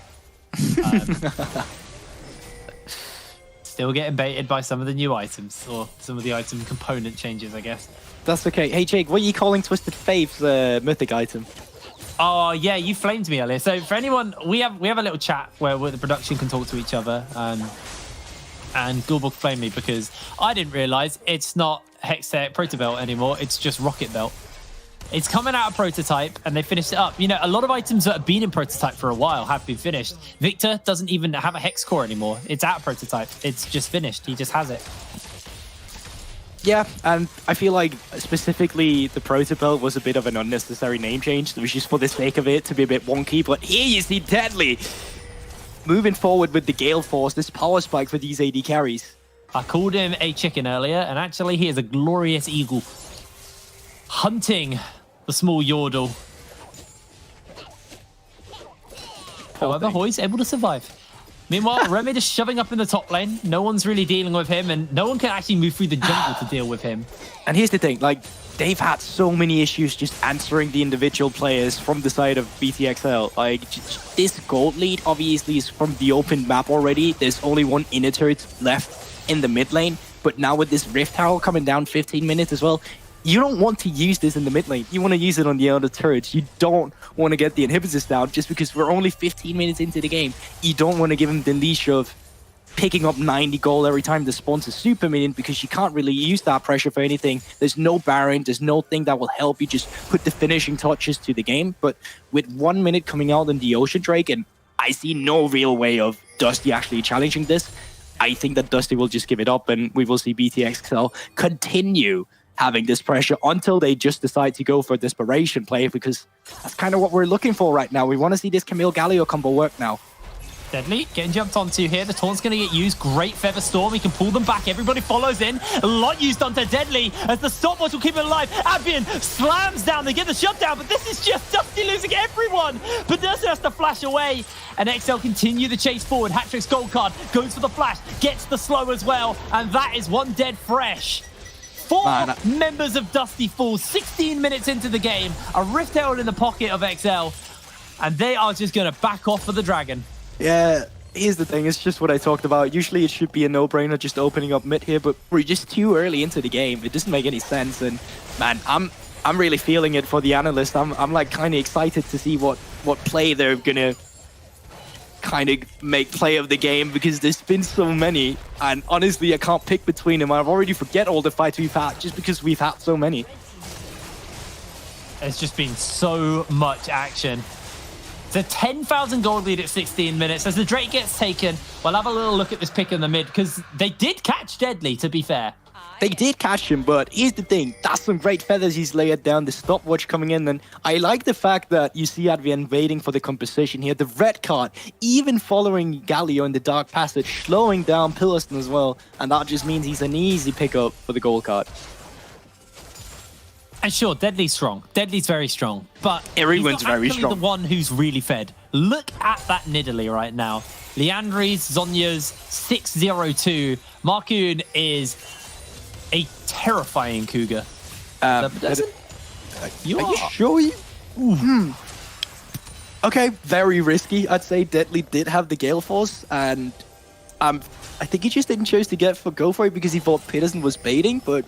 Still getting baited by some of the new items, or some of the item component changes, I guess. That's okay. Hey, Jake, what are you calling Twisted Faith's mythic item? Oh, yeah, you flamed me earlier. So for anyone, we have a little chat where the production can talk to each other. And Gulbuk flamed me because I didn't realize it's not Hextech Protobelt anymore. It's just Rocket Belt. It's coming out of Prototype and they finished it up. You know, a lot of items that have been in Prototype for a while have been finished. Victor doesn't even have a Hex Core anymore. It's out of Prototype. It's just finished. He just has it. Yeah, and I feel like specifically the Protobelt was a bit of an unnecessary name change. It was just for the sake of it to be a bit wonky. But here you see Deadly moving forward with the Gale Force, this power spike for these AD carries. I called him a chicken earlier, and actually he is a glorious eagle. Hunting the small Yordle. However, Hoy's able to survive. Meanwhile, Remy just shoving up in the top lane. No one's really dealing with him, and no one can actually move through the jungle to deal with him. And here's the thing, like, they've had so many issues just answering the individual players from the side of BTXL. Like, this gold lead obviously is from the open map already. There's only one inner turret left in the mid lane, but now with this Rift Tower coming down 15 minutes as well, you don't want to use this in the mid lane. You want to use it on the outer turrets. You don't want to get the inhibitors down just because we're only 15 minutes into the game. You don't want to give him the leash of picking up 90 gold every time the spawns a super minion because you can't really use that pressure for anything. There's no Baron, there's no thing that will help you just put the finishing touches to the game. But with 1 minute coming out in the Ocean Drake, and I see no real way of Dusty actually challenging this, I think that Dusty will just give it up and we will see BTXL continue having this pressure until they just decide to go for a desperation play, because that's kind of what we're looking for right now. We want to see this Camille Galio combo work now. Deadly getting jumped onto here. The taunt's going to get used. Great Feather Storm. He can pull them back. Everybody follows in. A lot used onto Deadly as the stopwatch will keep it alive. Avian slams down. They get the shutdown, but this is just Dusty losing everyone. But Dusty has to flash away. And XL continue the chase forward. Hatrick's gold card goes for the flash. Gets the slow as well. And that is one dead fresh. 4 members of Dusty fall 16 minutes into the game. A Rift Herald in the pocket of XL. And they are just going to back off for the Dragon. Yeah, here's the thing. It's just what I talked about. Usually it should be a no-brainer just opening up mid here, but we're just too early into the game. It doesn't make any sense. And man, I'm really feeling it for the analyst. I'm like kind of excited to see what play they're going to kind of make play of the game, because there's been so many, and honestly I can't pick between them. I've already forget all the fights we've had just because we've had so many. There's just been so much action. It's a 10,000 gold lead at 16 minutes. As the Drake gets taken, we'll have a little look at this pick in the mid, because they did catch Deadly, to be fair. They did catch him, but here's the thing. That's some great feathers he's layered down. The stopwatch coming in, and I like the fact that you see Adrian waiting for the composition here. The red card, even following Galio in the Dark Passage, slowing down Pilliston as well, and that just means he's an easy pickup for the gold card. And sure, Deadly's strong. Deadly's very strong. But Everyone's he's not very actually strong. the one who's really fed. Look at that Nidalee right now. Leandri's, Zhonya's 6-0-2. Markoon is a terrifying Cougar. You Are you sure? Okay, very risky. I'd say Deadly did have the Gale Force, and I think he just didn't choose to go for it because he thought Peterson was baiting, but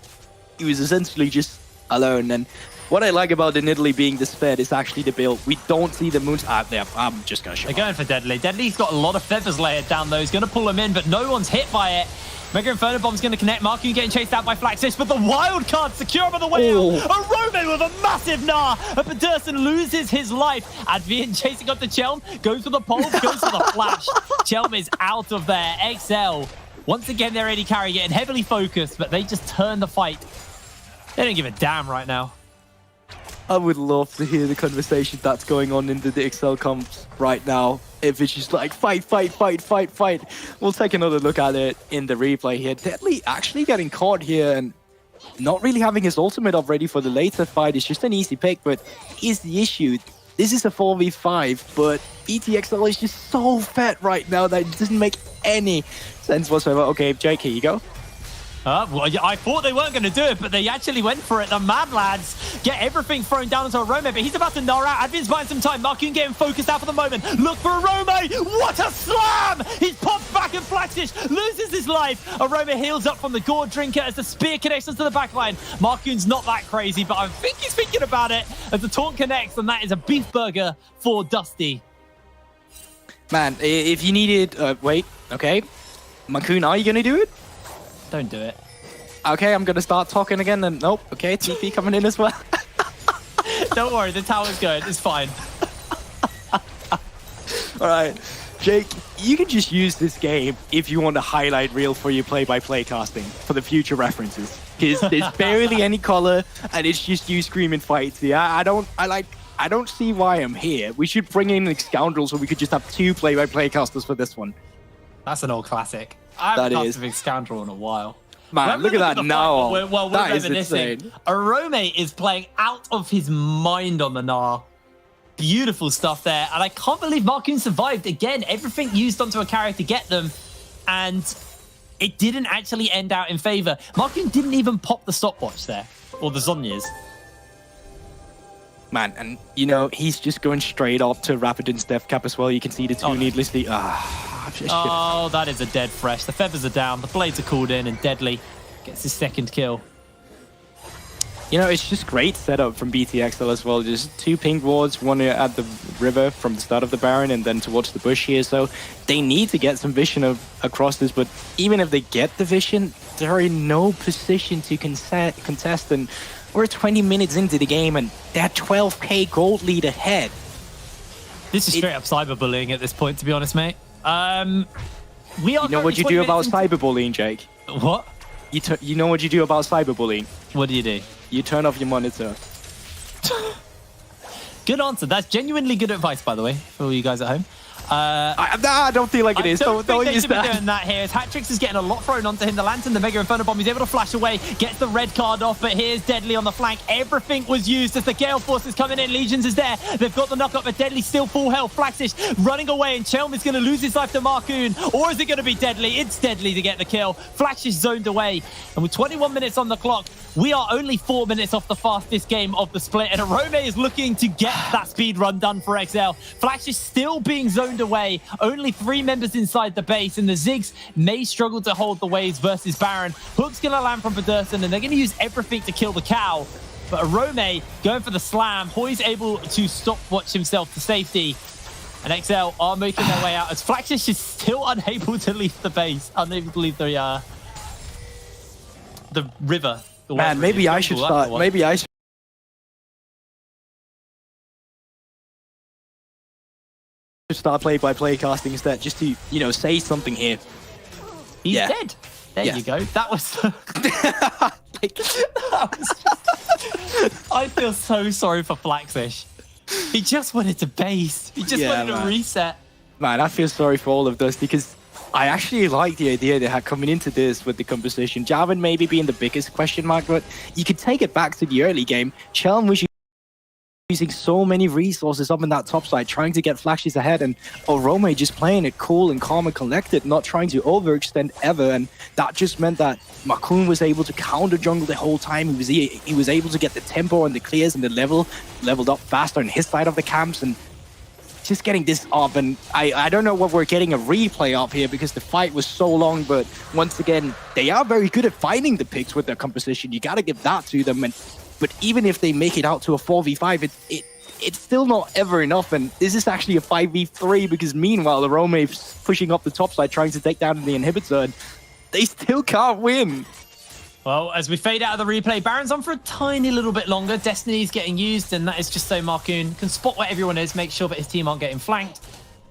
he was essentially just alone. And what I like about the Nidalee being this fed is actually the build. We don't see the moons out there. I'm just gonna show. They're going for Deadly. Deadly's got a lot of feathers layered down though. He's going to pull him in, but no one's hit by it. Mega Inferno Bomb's going to connect. Markoon getting chased out by Flaxis, but the wild card secure him on the way out. Arome with a massive Gnar. And Pedersen loses his life. Advian chasing up the Chelm. Goes for the pole, goes for the flash. Chelm is out of there. XL, once again, their AD carry getting heavily focused, but they just turn the fight. They don't give a damn right now. I would love to hear the conversation that's going on in the XL comps right now. If it's just like fight. We'll take another look at it in the replay here. Deadly actually getting caught here and not really having his ultimate up ready for the later fight. It's just an easy pick, but here's the issue. This is a 4v5, but ETXL is just so fat right now that it doesn't make any sense whatsoever. Okay, Jake, here you go. Well, I thought they weren't going to do it, but they actually went for it. The Mad Lads get everything thrown down onto Arome, but he's about to gnar out. Advin's buying some time. Markoon getting focused out for the moment. Look for Arome. What a slam! He's popped back and Flaxish loses his life. Arome heals up from the Gourd Drinker as the spear connects us to the backline. Markoon's not that crazy, but I think he's thinking about it as the taunt connects, and that is a beef burger for Dusty. Man, if you needed... wait, okay. Markoon, are you going to do it? Don't do it. Okay, I'm going to start talking again, and nope. Okay, TP coming in as well. Don't worry, the tower's good. It's fine. All right, Jake, you can just use this game if you want to highlight reel for your play-by-play casting for the future references. Because there's barely any color, and it's just you screaming fights. Yeah, I don't see why I'm here. We should bring in the Scoundrel so we could just have 2 play-by-play casters for this one. That's an old classic. I haven't cast is. a big Scoundrel in a while. Man, look at that now. We're That is reminiscing. insane. Arome is playing out of his mind on the Gnar. Beautiful stuff there. And I can't believe Markoon survived. Again, everything used onto a carry to get them. And it didn't actually end out in favor. Markoon didn't even pop the stopwatch there. Or the Zhonya's. Man, and you know, he's just going straight off to Rapidin's death cap as well. You can see the 2 needlessly. Oh, that is a dead fresh. The feathers are down. The blades are called in. And Deadly gets his second kill. You know, it's just great setup from BTXL as well. Just 2 pink wards, one at the river from the start of the Baron and then towards the bush here. So they need to get some vision across this. But even if they get the vision, they're in no position to contest. And we're 20 minutes into the game and they're 12k gold lead ahead. This is straight up cyberbullying at this point, to be honest, mate. We are. You know what you do about cyberbullying, Jake? What? You know what you do about cyberbullying? What do you do? You turn off your monitor. Good answer. That's genuinely good advice, by the way, for all you guys at home. I don't feel like it is. Don't think use they should be that. doing that here. As Hatrix is getting a lot thrown onto him. The Lantern, the Mega Inferno Bomb, he's able to flash away, gets the red card off, but here's Deadly on the flank. Everything was used as the Gale Force is coming in. Legions is there. They've got the knock up, but Deadly still full health. Flaxish running away, and Chelm is going to lose his life to Markoon. Or is it going to be Deadly? It's Deadly to get the kill. Flash is zoned away. And with 21 minutes on the clock, we are only 4 minutes off the fastest game of the split. And Arome is looking to get that speed run done for XL. Flash is still being zoned away. Only 3 members inside the base, and the Ziggs may struggle to hold the waves versus Baron. Hook's going to land from Pedersen, and they're going to use everything to kill the cow. But Arome going for the slam. Hoy's able to stopwatch himself to safety. And XL are making their way out as Flaxish is still unable to leave the base, unable to leave the river. Man, maybe I should start. Maybe I should start play-by-play casting instead, just to, you know, say something here. He's dead. There you go. That was... I feel so sorry for Flaxish. He just wanted to base. He just wanted to reset. Man, I feel sorry for all of this because I actually like the idea they had coming into this with the composition. Jarvan maybe being the biggest question mark, but you could take it back to the early game. Chelm was using so many resources up in that top side, trying to get flashes ahead, and Orome just playing it cool and calm and collected, not trying to overextend ever, and that just meant that Makoon was able to counter jungle the whole time. He was able to get the tempo and the clears and the leveled up faster on his side of the camps, and just getting this up. And I don't know what we're getting a replay of here because the fight was so long, but once again, they are very good at finding the picks with their composition. You got to give that to them. But even if they make it out to a 4v5, it's still not ever enough. And this is actually a 5v3 because meanwhile, the Rome's pushing up the top side, trying to take down the inhibitor, and they still can't win. Well, as we fade out of the replay, Baron's on for a tiny little bit longer. Destiny's getting used, and that is just so Markoon can spot where everyone is, make sure that his team aren't getting flanked.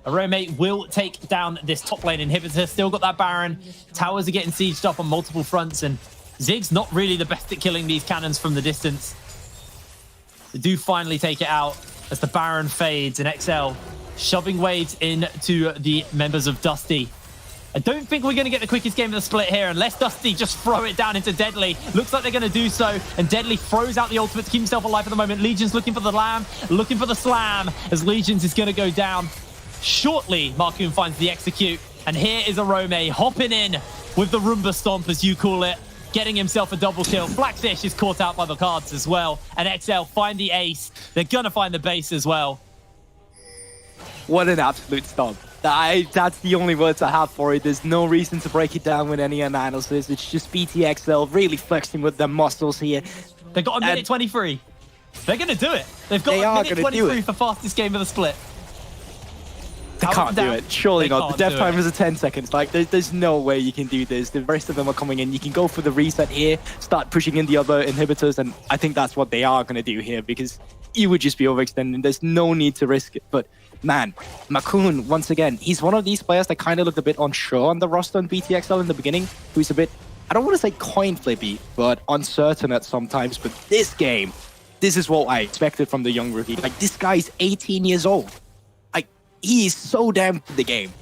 Arome will take down this top lane inhibitor. Still got that Baron. Towers are getting sieged up on multiple fronts, and Ziggs not really the best at killing these cannons from the distance. They do finally take it out as the Baron fades, and XL shoving waves into the members of Dusty. I don't think we're going to get the quickest game of the split here unless Dusty just throw it down into Deadly. Looks like they're going to do so, and Deadly throws out the ultimate to keep himself alive at the moment. Legion's looking for the lamb, looking for the slam, as Legion's is going to go down. Shortly, Markoon finds the execute, and here is Arome hopping in with the Roomba Stomp, as you call it, getting himself a double kill. Blackfish is caught out by the cards as well, and XL find the ace. They're going to find the base as well. What an absolute stomp. That's the only words I have for it. There's no reason to break it down with any analysis. It's just BTXL really flexing with their muscles here. They've got a minute 23. They're going to do it. They've got a minute 23 for fastest game of the split. They can't do it. Surely not. The death time is a 10 seconds. Like, there's no way you can do this. The rest of them are coming in. You can go for the reset here, start pushing in the other inhibitors, and I think that's what they are going to do here because you would just be overextending. There's no need to risk it. But man, Makoon, once again, he's one of these players that kind of looked a bit unsure on the roster on BTXL in the beginning, who's a bit, I don't want to say coin flippy, but uncertain at sometimes. But this game, this is what I expected from the young rookie. Like, this guy's 18 years old. Like, he is so damn good at the game.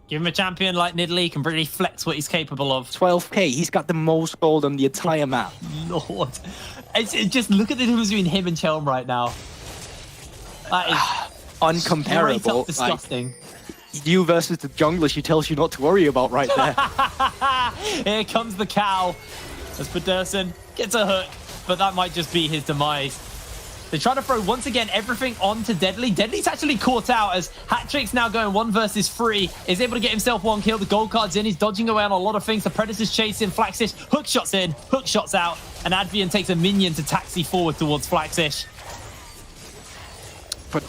Give him a champion like Nidalee, he can really flex what he's capable of. 12k, he's got the most gold on the entire map. Lord. Just look at the difference between him and Chelm right now. That is uncomparable. Disgusting. Like, you versus the jungler, she tells you not to worry about right there. Here comes the cow as Pedersen gets a hook, but that might just be his demise. They try to throw, once again, everything onto Deadly. Deadly's actually caught out as Hat-Trick's now going 1 versus 3. Is able to get himself 1 kill. The gold card's in. He's dodging away on a lot of things. The Predator's chasing. Flaxish hook shots in, hook shots out. And Advian takes a minion to taxi forward towards Flaxish. But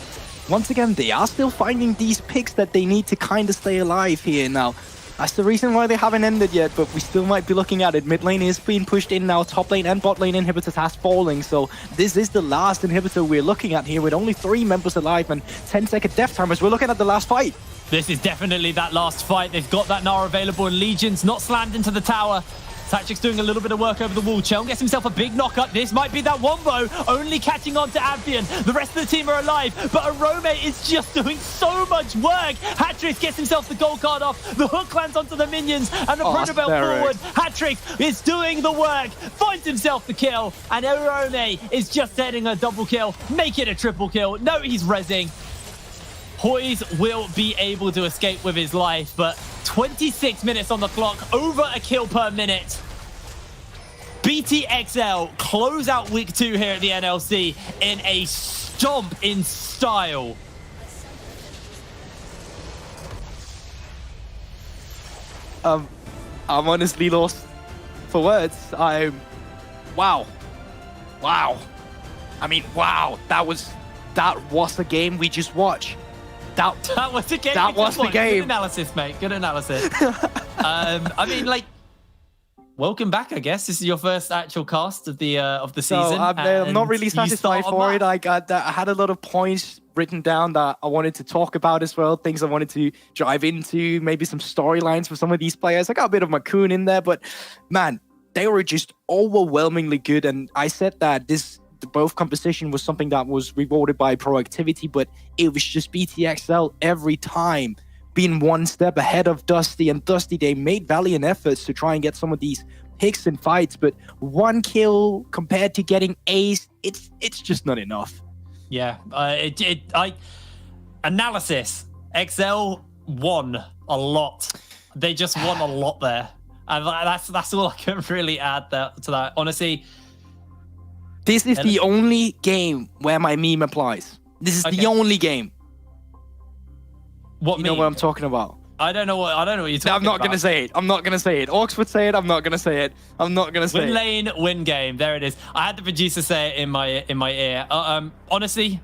once again, they are still finding these picks that they need to kind of stay alive here now. That's the reason why they haven't ended yet, but we still might be looking at it. Mid lane is being pushed in now. Top lane and bot lane inhibitors has falling. So this is the last inhibitor we're looking at here with only 3 members alive and 10-second death timers. We're looking at the last fight. This is definitely that last fight. They've got that Gnar available, and Legion's not slammed into the tower. Tactic's doing a little bit of work over the wall. Chelm gets himself a big knockup. This might be that Wombo, only catching on to Advian. The rest of the team are alive, but Arome is just doing so much work. Hat-Trick gets himself the gold card off. The hook lands onto the minions, and the Proto Belt forward. Hat-Trick is doing the work, finds himself the kill, and Arome is just setting a double kill, make it a triple kill. No, he's rezzing. Hoyes will be able to escape with his life, but 26 minutes on the clock, over a kill per minute. BTXL close out week 2 here at the NLC in a stomp in style. I'm honestly lost for words. Wow. I mean, wow. That was the game we just watched. That was the game. That was the game. Good analysis, mate. Good analysis. I mean, like, welcome back. I guess this is your first actual cast of the season. So I'm not really satisfied for it. I had a lot of points written down that I wanted to talk about as well. Things I wanted to dive into. Maybe some storylines for some of these players. I got a bit of Makoon in there, but man, they were just overwhelmingly good. And I said that both composition was something that was rewarded by proactivity, but it was just BTXL every time been one step ahead of Dusty, and Dusty, they made valiant efforts to try and get some of these picks and fights, but 1 kill compared to getting ace, it's just not enough. Yeah, analysis. XL won a lot. They just won a lot there, and that's all I can really add to that. Honestly, this is the only game where my meme applies. This is the only game. What you know what I'm talking about? I don't know what you're talking about. I'm not gonna say it. I'm not gonna say it. Orcs would say it. I'm not gonna say it. I'm not gonna say win it. lane, win game. There it is. I had the producer say it in my ear. Honestly,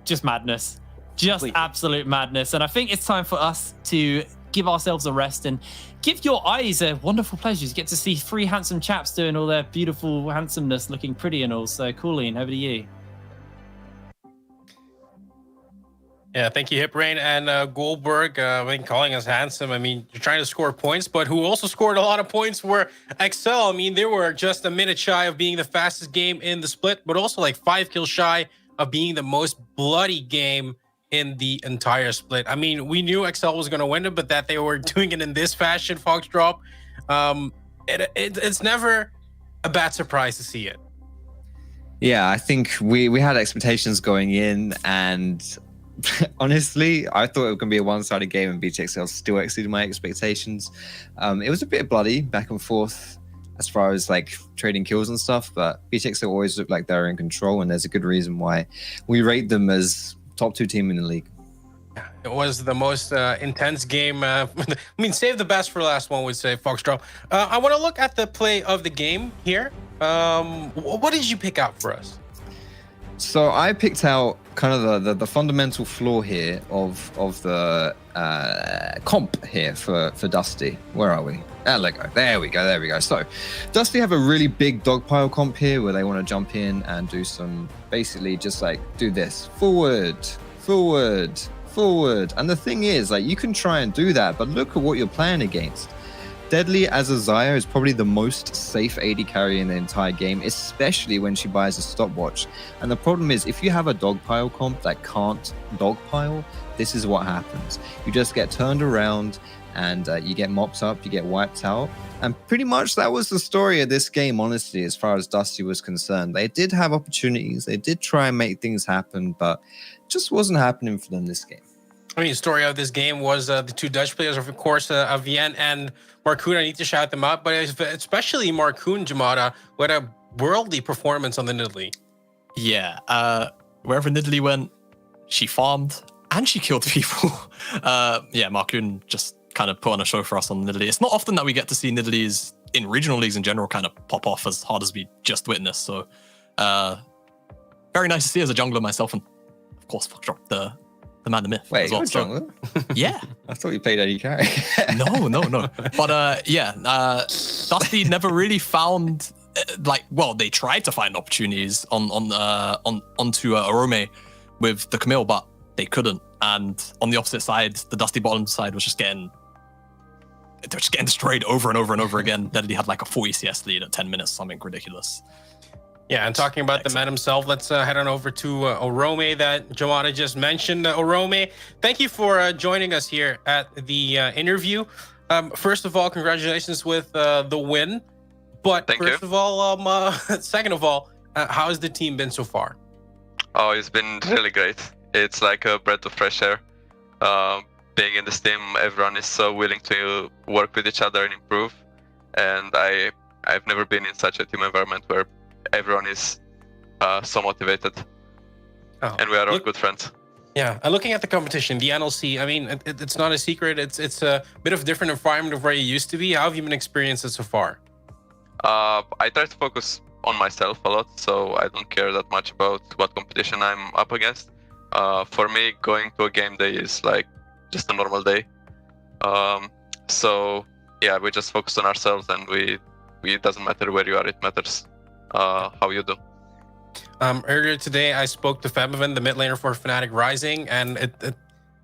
just madness. Just absolute madness. And I think it's time for us to give ourselves a rest and give your eyes a wonderful pleasure. You get to see 3 handsome chaps doing all their beautiful handsomeness, looking pretty and all. So, Colleen, over to you. Yeah, thank you, Hiprain and Goldberg. Calling us handsome. I mean, you're trying to score points, but who also scored a lot of points were XL. I mean, they were just a minute shy of being the fastest game in the split, but also like 5 kills shy of being the most bloody game in the entire split. I mean, we knew XL was going to win it, but that they were doing it in this fashion, Foxdrop, it's never a bad surprise to see it. Yeah, I think we had expectations going in, and honestly, I thought it was going to be a one-sided game, and BTXL still exceeded my expectations. It was a bit bloody back and forth as far as like trading kills and stuff, but BTXL always looked like they're in control, and there's a good reason why we rate them as top 2 team in the league. It was the most intense game. I mean, save the best for last, one would say, Foxdrop. I want to look at the play of the game here. What did you pick out for us? So I picked out kind of the fundamental flaw here of the comp here for Dusty. Where are we? There we go. So Dusty have a really big dogpile comp here where they want to jump in and do some, basically just like do this forward. And the thing is, like, you can try and do that, but look at what you're playing against. Deadly as a Xayah is probably the most safe AD carry in the entire game, especially when she buys a stopwatch. And the problem is, if you have a dogpile comp that can't dogpile, this is what happens. You just get turned around and you get mopped up, you get wiped out. And pretty much that was the story of this game, honestly, as far as Dusty was concerned. They did have opportunities, they did try and make things happen, but it just wasn't happening for them this game. I mean, the story of this game was the 2 Dutch players, of course, Avien and Markoon. I need to shout them out, but especially Markoon, Jamada, what a worldly performance on the Nidalee. Yeah, wherever Nidalee went, she farmed and she killed people. Yeah, Markoon just kind of put on a show for us on Nidalee. It's not often that we get to see Nidalees in regional leagues in general kind of pop off as hard as we just witnessed. So, very nice to see as a jungler myself, and of course, Foxdrop, the man, the myth. Wait, as well. you're a jungler? Yeah. I thought you played AD carry. No. But Dusty never really found they tried to find opportunities onto Orome with the Camille, but they couldn't. And on the opposite side, the Dusty bottom side was just getting destroyed over and over and over again. Deadly had like a 40 CS lead at 10 minutes, something ridiculous. Yeah, and talking about the man himself, let's head on over to Orome that Jamada just mentioned. Orome, thank you for joining us here at the interview. First of all, congratulations with the win. But second of all, how has the team been so far? Oh, it's been really great. It's like a breath of fresh air. Being in this team, everyone is so willing to work with each other and improve. And I've never been in such a team environment where everyone is so motivated. And we are all good friends. Yeah, and looking at the competition, the NLC, I mean, it's not a secret. It's a bit of a different environment of where you used to be. How have you been experiencing it so far? I try to focus on myself a lot, so I don't care that much about what competition I'm up against. For me, going to a game day is like just a normal day. So yeah, we just focus on ourselves, and it doesn't matter where you are. It matters how you do. Earlier today, I spoke to Febivan, the mid laner for Fnatic Rising, and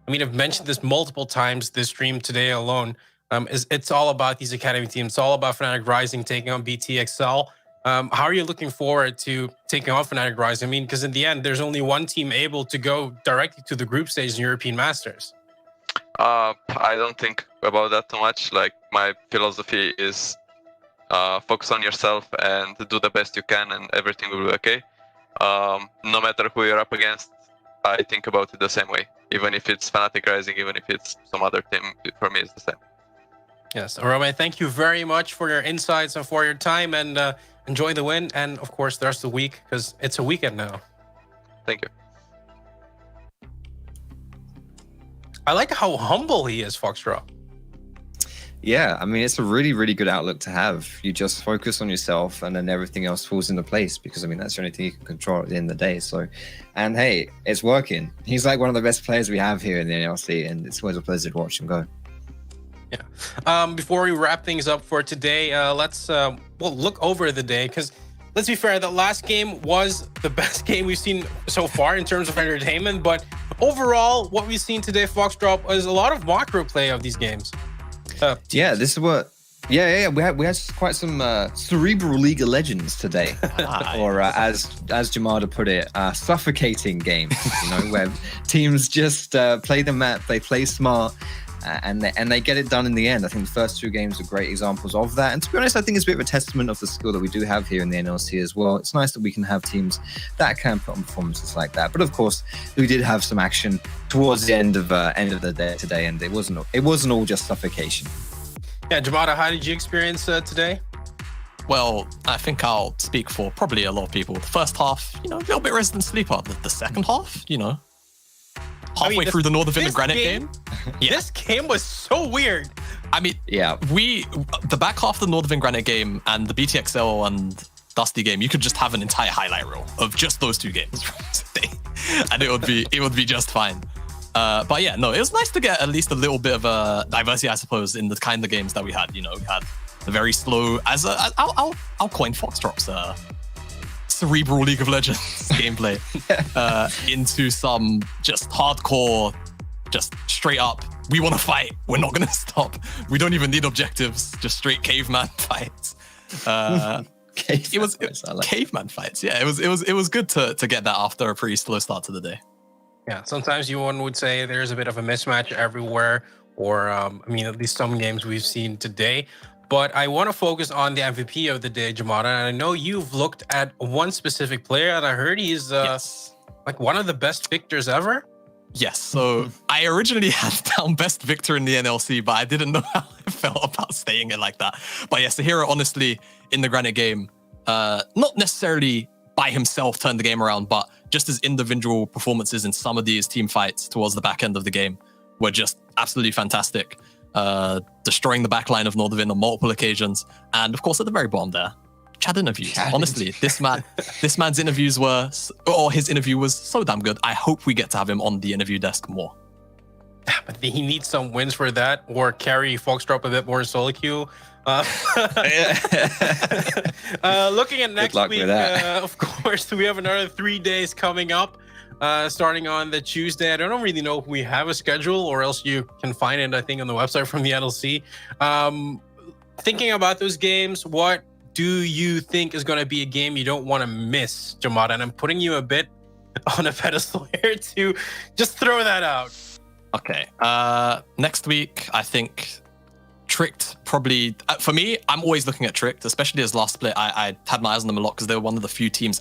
I've mentioned this multiple times this stream today alone. It's all about these academy teams. It's all about Fnatic Rising taking on BTXL. How are you looking forward to taking on Fnatic Rising? I mean, because in the end, there's only one team able to go directly to the group stage in European Masters. I don't think about that too much. Like, my philosophy is focus on yourself and do the best you can, and everything will be okay. No matter who you're up against, I think about it the same way. Even if it's Fnatic Rising, even if it's some other team, for me it's the same. Yes, Romain, thank you very much for your insights and for your time, and enjoy the win, and of course the rest of the week, because it's a weekend now. Thank you. I like how humble he is, Foxdrop. Yeah, I mean, it's a really, really good outlook to have. You just focus on yourself and then everything else falls into place because, I mean, that's the only thing you can control at the end of the day. So, and hey, it's working. He's like one of the best players we have here in the NLC, and it's always a pleasure to watch him go. Yeah. Before we wrap things up for today, let's look over the day, because let's be fair, the last game was the best game we've seen so far in terms of entertainment. But overall, what we've seen today, Foxdrop, is a lot of macro play of these games. Yeah, this is what. Yeah. We had quite some cerebral League of Legends today, or as Jamada put it, suffocating games. You know, where teams just play the map, they play smart, and they get it done in the end. I think the first two games are great examples of that. And to be honest, I think it's a bit of a testament of the skill that we do have here in the NLC as well. It's nice that we can have teams that can put on performances like that. But of course, we did have some action towards the end of the day today, and it wasn't all just suffocation. Yeah, Jamada, how did you experience today? Well, I think I'll speak for probably a lot of people. The first half, a little bit resident sleeper. The second half, halfway through the North of Finland Granite game. Yeah. This game was so weird. I mean, yeah, the back half of the North of Finland Granite game and the BTXL and Dusty game, you could just have an entire highlight reel of just those two games from today, and it would be just fine. But yeah, no, it was nice to get at least a little bit of a diversity, I suppose, in the kind of games that we had. We had the very slow, I'll coin Foxdrop's cerebral League of Legends gameplay into some just hardcore, just straight up, we want to fight, we're not going to stop, we don't even need objectives, just straight caveman fights. Caveman fights. Yeah, it was good to get that after a pretty slow start to the day. Yeah, sometimes one would say there's a bit of a mismatch everywhere, or at least some games we've seen today. But I want to focus on the MVP of the day, Jamada. And I know you've looked at one specific player, and I heard he's like one of the best victors ever. Yes, so I originally had down best victor in the NLC, but I didn't know how I felt about saying it like that. But yes, Sahiro, honestly, in the Granite game, not necessarily by himself turned the game around, but just his individual performances in some of these team fights towards the back end of the game were just absolutely fantastic. Destroying the backline of Northern on multiple occasions, and of course at the very bottom there, Chad interviews. Honestly, this man's interviews his interview was so damn good. I hope we get to have him on the interview desk more. But he needs some wins for that, or carry Foxdrop a bit more in solo queue. Looking at next week, of course, we have another 3 days coming up. Starting on the Tuesday. I don't really know if we have a schedule, or else you can find it, I think, on the website from the NLC. Thinking about those games, what do you think is going to be a game you don't want to miss, Jamada? And I'm putting you a bit on a pedestal here to just throw that out. Okay. Next week, I think Tricked probably, for me, I'm always looking at Tricked, especially as last split. I had my eyes on them a lot because they were one of the few teams